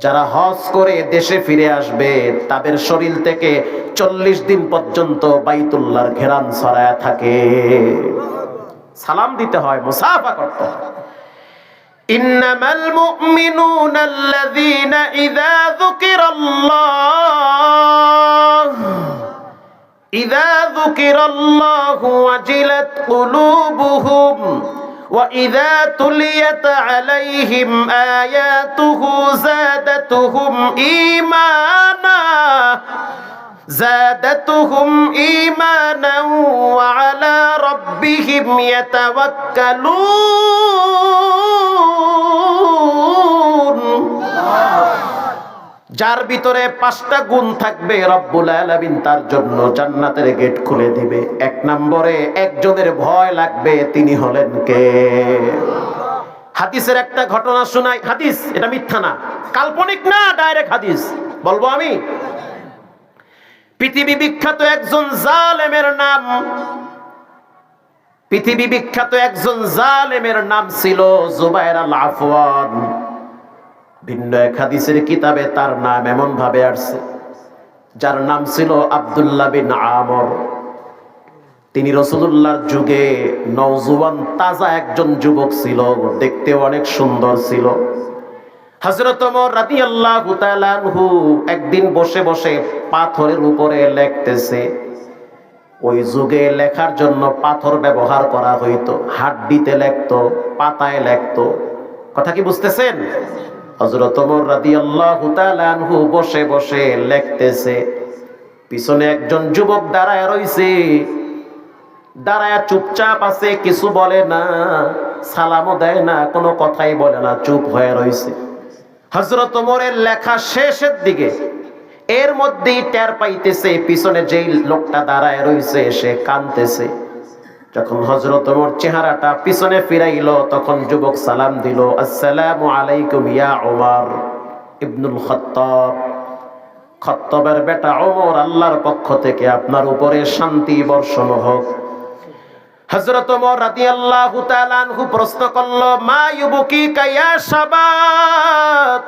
যারা হজ করে দেশে ফিরে আসবে, তাদের শরীর থেকে 40 দিন পর্যন্ত বাইতুল্লাহর ঘেরান ছড়ায়া থাকে। সালাম দিতে হয়, মুসাফা করতে হয়। ইন্নামাল মুমিনুনা আল্লাযীনা ইযা যুকিরাল্লাহু ওয়াজিলাত কুলুবুহুম وَإِذَا تُلِيَتْ عَلَيْهِمْ آيَاتُهُ زَادَتْهُمْ إِيمَانًا وَعَلَى رَبِّهِمْ يَتَوَكَّلُونَ। যার ভিতরে 5টা গুণ থাকবে, রব্বুল আলামিন তার জন্য জান্নাতের গেট খুলে দিবে। 1 নম্বরে একজনের ভয় লাগবে, তিনি হলেন কে? হাদিসের একটা ঘটনা শোনাই, হাদিস এটা মিথ্যা না, কাল্পনিক না, ডাইরেক্ট হাদিস বলবো আমি। পৃথিবী বিখ্যাত একজন জালেমের নাম, পৃথিবী বিখ্যাত একজন জালেমের নাম ছিল জুবায়ের আল আফওয়ান। ভিন্ন এক হাদিসের কিতাবে তার নাম এমন ভাবে আসছে, যার নাম ছিল আব্দুল্লাহ বিন আমর। তিনি রাসূলুল্লাহর যুগে নওজোয়ান তাজা একজন যুবক ছিল, দেখতে অনেক সুন্দর ছিল। হযরত ওমর রাদিয়াল্লাহু তাআলা আনহু একদিন বসে বসে পাথরের উপরে লিখতেছে। ওই যুগে লেখার জন্য পাথর ব্যবহার করা হইতো, হাড্ডিতে লিখতো, পাতায় লিখতো। কথা কি বুঝতেছেন? হযরত ওমর রাদিয়াল্লাহু তাআলা আনহু বসে বসে লিখতেছে, পিছনে একজন যুবক দাঁড়ায় রইছে, দাঁড়ায় চুপচাপ আছে, কিছু বলে না, সালামও দেয় না, কোনো কথাই বলে না, চুপ হয়ে রইছে। হযরত ওমরের লেখা শেষের দিকে, এর মধ্যেই টের পাইতেছে পিছনে যেই লোকটা দাঁড়ায় রইছে সে কাঁদতেছে। যখন হযরত ওমর চেহারাটা পিছনে ফিরাইলো, তখন যুবক সালাম দিল, আসসালামু আলাইকুম ইয়া ওমর ইবনুল খাত্তাব। খাত্তাবের বেটা ওমর, আল্লাহর পক্ষ থেকে আপনার উপরে শান্তি বর্ষণ হোক। হযরত ওমর রাদিয়াল্লাহু তাআলা আনহু প্রশ্ন করলো, মা ইউবকিকা ইয়া শাবাব,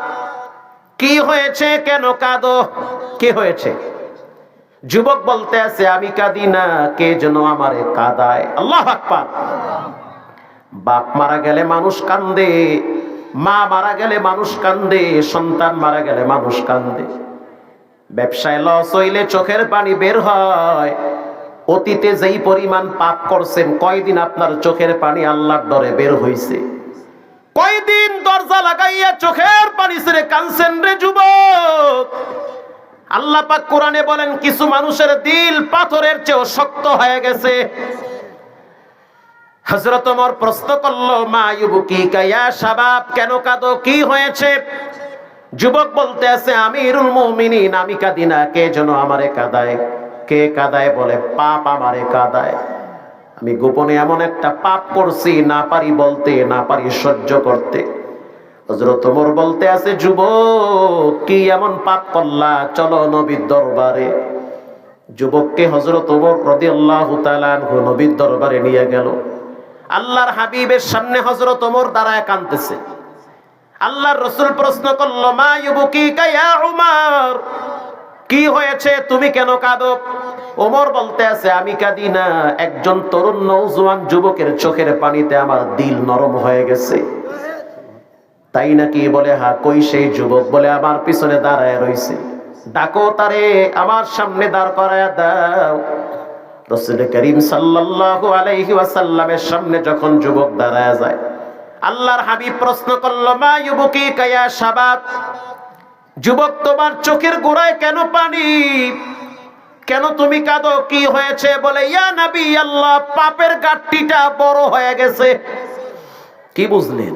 কি হয়েছে, কেন কাঁদো, কি হয়েছে? যুবক বলতে আছে, আমি কাঁদি না, কে যেন আমারে কাঁদায়। আল্লাহু আকবার। বাপ মারা গেলে মানুষ কান্দে, মা মারা গেলে মানুষ কান্দে, সন্তান মারা গেলে মানুষ কান্দে। ব্যবসায় লস হইলে চোখের পানি বের হয়। অতীতে যেই পরিমাণ পাপ করছেন, কয়দিন আপনার চোখের পানি আল্লাহর ডরে বের হইছে? কয়দিন দরজা লাগাইয়া চোখের পানি ছেড়ে কাঁদছেন রে যুবক? আল্লাহ পাক কোরআনে বলেন, কিছু মানুষের দিল পাথরের চেয়েও শক্ত হয়ে গেছে। হযরত ওমর প্রশ্ন করল, মা ইউবকিকা ইয়া শাবাব, কেন কাঁদো, কি হয়েছে? যুবক বলতে আছে, আমিরুল মুমিনিন, আমি কাঁদি না, কে যেন আমারে কাঁদায়। কে কাঁদায়? বলে, পাপ আমারে কাঁদায়। আমি গোপনে এমন একটা পাপ করছি, না পারি বলতে, না পারি সহ্য করতে। হযরত ওমর বলতে আছে, যুবক কি এমন পাপ করলা, চলো নবীর দরবারে। যুবককে হযরত ওমর রাদিয়াল্লাহু তাআলা আনহু নবীর দরবারে নিয়ে গেল। আল্লাহর হাবিবের সামনে হযরত ওমর দাঁড়ায় কাঁদতেছে। আল্লাহর রাসূল প্রশ্ন করল, মা ইউবকিকা ইয়া উমর, কি হয়েছে, তুমি কেন কাঁদো? ওমর বলতে আছে, আমি কাঁদি না, একজন তরুণ নওজোয়ান যুবকের চোখের পানিতে আমার দিল নরম হয়ে গেছে। তাই নাকি? বলে, হ্যাঁ। কই সেই যুবক? বলে, আমার পিছনে দাঁড়ায় রইছে, ডাকো তারে, আমার সামনে দাঁড় করায় দাও। রাসূল করিম সাল্লাল্লাহু আলাইহি ওয়াসাল্লামের সামনে যখন যুবক দাঁড়ায় যায়, আল্লাহর হাবিব প্রশ্ন করল, মা ইউবকিকা ইয়া শাবাব, যুবক তোমার চোখের গোড়ায় কেন পানি, কেন তুমি কাঁদো, কি হয়েছে? বলে, ইয়া নবী আল্লাহ, পাপের গাঁটটিটা বড় হয়ে গেছে। কি বুঝলেন?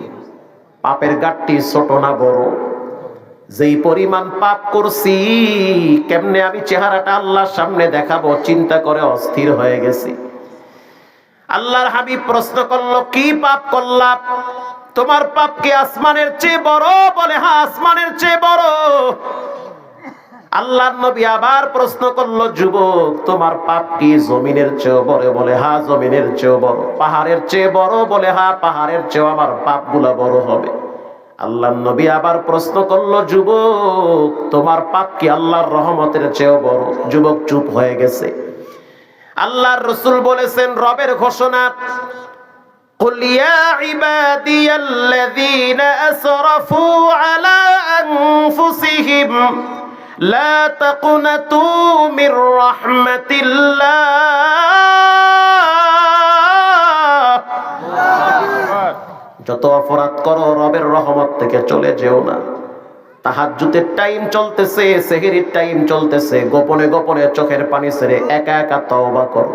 পাপের গাঁটটি ছোট না বড়? যেই পরিমাণ পাপ করছি, কেমনে আমি চেহারাটা আল্লাহর সামনে দেখাবো চিন্তা করে অস্থির হয়ে গেছি। আল্লাহর হাবিব প্রশ্ন করলো, কি পাপ করলা? তোমার পাপ কি আসমানের চেয়ে বড়? বলে, হ্যাঁ, আসমানের চেয়ে বড়। আল্লাহর নবী আবার প্রশ্ন করলো, যুবক তোমার পাপ কি জমিনের চেয়ে বড়? বলে, হ্যাঁ, জমিনের চেয়ে বড়। পাহাড়ের চেয়ে বড়? বলে, হ্যাঁ, পাহাড়ের চেয়ে আমার পাপগুলা বড় হবে। আল্লাহর নবী আবার প্রশ্ন করলো, যুবক তোমার পাপ কি আল্লাহর রহমতের চেয়েও বড়? যুবক চুপ হয়ে গেছে। আল্লাহর রাসূল বলেছেন, রবের ঘোষণা, قل يا عبادي الذين أسرفوا على أنفسهم لا تقنطوا من رحمة الله। যত অপরাধ করো রবের রহমত থেকে চলে যেও না। তাহাজ্জুদের টাইম চলতেছে, সেহরির টাইম চলতেছে, গোপনে গোপনে চোখের পানি ছেড়ে একা একা তওবা করো।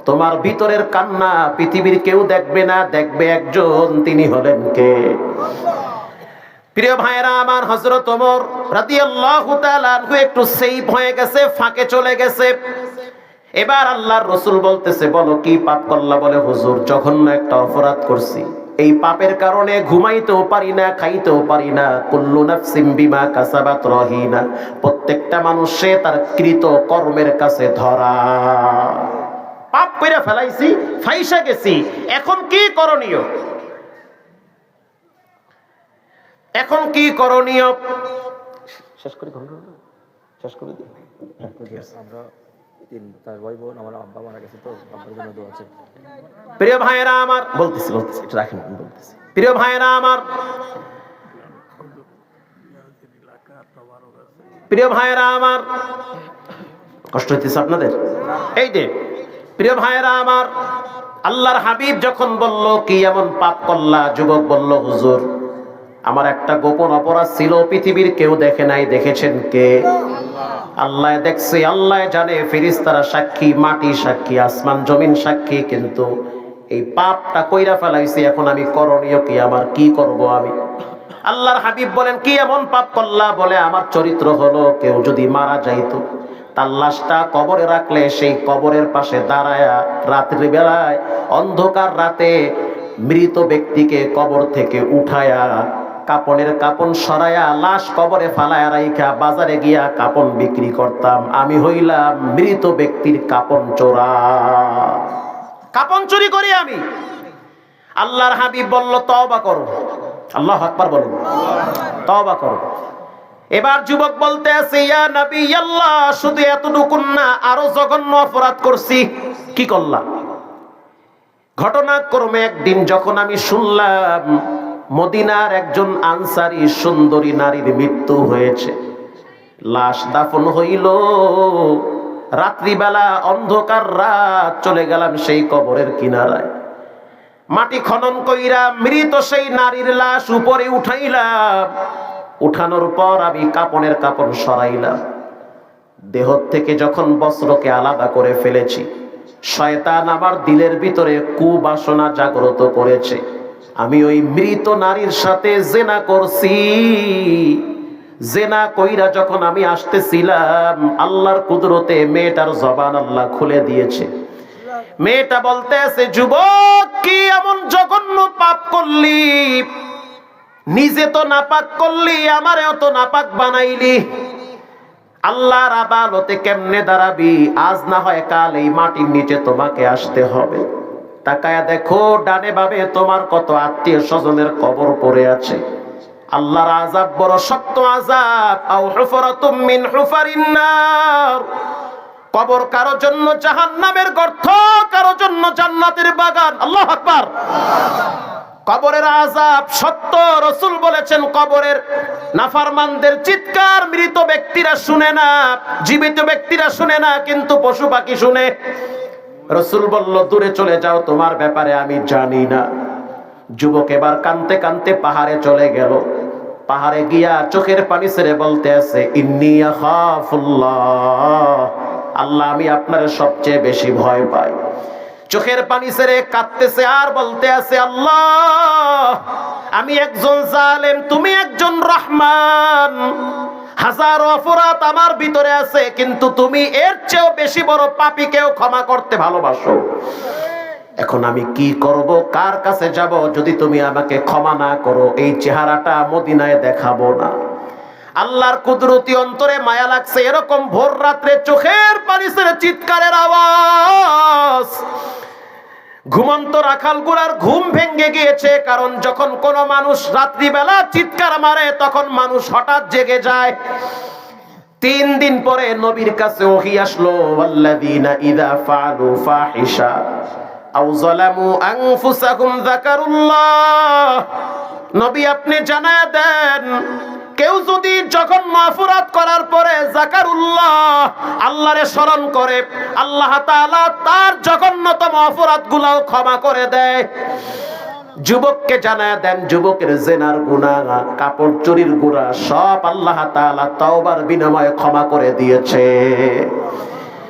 তোমার ভিতরের কান্না পৃথিবীর কেউ দেখবে না, দেখবে একজন, তিনি হলেন কে? প্রিয় ভাইরা আমার, হযরত ওমর রাদিয়াল্লাহু তাআলা আনহু একটু সেভ হয়ে গেছে, ফাঁকে চলে গেছে। এবার আল্লাহর রাসূল বলতেছে, বলো কি পাপ করলা? বলে, হুজুর জঘন্য একটা অপরাধ করছি, এই পাপের কারণে ঘুমাইতেও পারি না, খাইতেও পারি না। কুল্লু নাফসিম বিমা কাসাবাত রহিনা, প্রত্যেকটা মানুষ সে তার কৃত কর্মের কাছে ধরা। পাপ কইরা ফেলাইছি, ফাইসা গেছি, এখন কি করণীয়? এখন কি করণীয়? শেষ করি, শেষ করে দিই। আমরা তার ভাই বোন, আমার আব্বা মারা গেছে, তো আব্বার জন্য দোয়া আছে। প্রিয় ভাইয়েরা আমার, বলতেছি একটু রাখেন, বলতেছি। প্রিয় ভাইয়েরা আমার, প্রিয় ভাইয়েরা আমার, কষ্ট হইতেছে আপনাদের? এই যে প্রিয় ভাইয়েরা আমার, আল্লাহর হাবিব যখন বলল, কি এমন পাপ করলা? যুবক বলল, হুজুর আমার একটা গোপন অপরাধ ছিল, পৃথিবীর কেউ দেখে নাই, দেখেছেন কে? আল্লাহ দেখছে, আল্লাহ জানে, ফেরেশতারা সাক্ষী, মাটি সাক্ষী, আসমান জমিন সাক্ষী, কিন্তু এই পাপটা কইরা ফেলাইছি, এখন আমি করণীয় কি? আমার কি করব আমি? আল্লাহর হাবিব বলেন, কি এমন পাপ করলা? বলে, আমার চরিত্র হলো, কেউ যদি মারা যাইতো, তার লাশটা কবরে রাখলে সেই কবরের পাশে দাঁড়ায়া রাত্রি বেলায় অন্ধকার রাতে মৃত ব্যক্তিকে কবর থেকে উঠায়া কাপনের কাপন সরায়া লাশ কবরে ফালায়া রাইখা বাজারে গিয়া কাপন বিক্রি করতাম। আমি হইলাম মৃত ব্যক্তির কাপন চোরা, কাপন চুরি করি আমি। আল্লাহর হাবিব বলল, তওবা করো। আল্লাহু আকবার বলুন, তওবা করো। এবার যুবক বলতে আছে, ইয়া নবী আল্লাহ, শুধু এতটুকু না, আরো জঘন্য অপরাধ করছি। কি করলাম? ঘটনাক্রমে একদিন যখন আমি শুনলাম মদিনার একজন আনসারী সুন্দরী নারীর মৃত্যু হয়েছে, লাশ দাফন হইল। রাত্রিবেলা অন্ধকার রাত, চলে গেলাম সেই কবরের কিনারায়। মাটি খনন কইরা মৃত সেই নারীর লাশ উপরে উঠাইলাম। উঠানোর পর আমি কাপনের কাপড় সরাইলাম। দেহ থেকে যখন বস্ত্রকে আলাদা করে ফেলেছি, শয়তান আমার দিলের ভিতরে কুবাসনা জাগ্রত করেছে। আমি ওই মৃত নারীর সাথে জেনা করছি। জেনা কইরা যখন আমি আসতেছিলাম, আল্লাহর কুদরতে মেয়েটার জবান আল্লাহ খুলে দিয়েছে। মেয়েটা বলতে আছে, যুবক কি এমন জঘন্য পাপ করলি? নিজে তো নাপাক করলি, আমারেও তো নাপাক বানাইলি। আল্লাহর আদালতে কেমনে দাঁড়াবি? আজ না হয় কাল এই মাটির নিচে তোমাকে আসতে হবে। তাকায়া দেখো ডানে বামে তোমার কত আত্মীয় স্বজনের কবর পড়ে আছে। আল্লাহর আযাব বড় শক্ত আযাব। আও হুফরাতুম মিন হুফারিন নার, কবর কারো জন্য জাহান্নামের গর্ত, কারো জন্য জান্নাতের বাগান। আল্লাহু আকবার। কবরের আযাব সত্য। রাসূল বলেছেন, কবরের নাফরমানদের চিৎকার মৃত ব্যক্তিরা শুনে না, জীবিত ব্যক্তিরা শুনে না, কিন্তু পশু পাখি শুনে। রাসূল বলল, দূরে চলে যাও, তোমার ব্যাপারে আমি জানি না। যুবক এবার কাঁদতে কাঁদতে পাহাড়ে চলে গেল। পাহাড়ে গিয়া চোখের পানি ছেড়ে বলতে আছে, ইন্নী আখাফুল্লাহ, আল্লাহ আমি আপনার সবচেয়ে বেশি ভয় পাই। চোখের পানি ছেড়ে কাঁদতেছে আর বলতে আছে, আল্লাহ আমি একজন জালেম, তুমি একজন রহমান। হাজারো অপরাধ আমার ভিতরে আছে, কিন্তু তুমি এর চেয়েও বেশি বড় পাপীকেও ক্ষমা করতে ভালোবাসো। এখন আমি কি করব, কার কাছে যাব? যদি তুমি আমাকে ক্ষমা না করো, এই চেহারাটা মদিনায় দেখাবো না। আল্লাহর কুদরতি অন্তরে মায়া লাগছে। এরকম ভোর রাত্রে চোখের পানি ছেড়ে চিৎকারের আওয়াজ। ঘুমন্ত রাখাল গুলার ঘুম ভেঙে গিয়েছে, কারণ যখন কোন মানুষ রাত্রিবেলা চিৎকার মারে তখন মানুষ হঠাৎ জেগে যায়। 3 দিন পরে নবীর কাছে ওহী আসলো, ওয়াল্লাযীনা ইযা ফাআলু ফাহিশা আও যালামু আনফুসাহুম যাকারুল্লাহ। নবী আপনি জানায়া দেন, কেউ যদি জঘন্য অপরাধ করার পরে যাকারুল্লাহ, আল্লাহরে স্মরণ করে, আল্লাহ তাআলা তার জঘন্যতম অপরাধগুলোও ক্ষমা করে দেয়। যুবককে জানায়া দেন, যুবকের জেনার গুনাহ, কাপড় চুরির গুনাহ সব আল্লাহ তাআলা তওবার বিনিময়ে ক্ষমা করে দিয়েছে।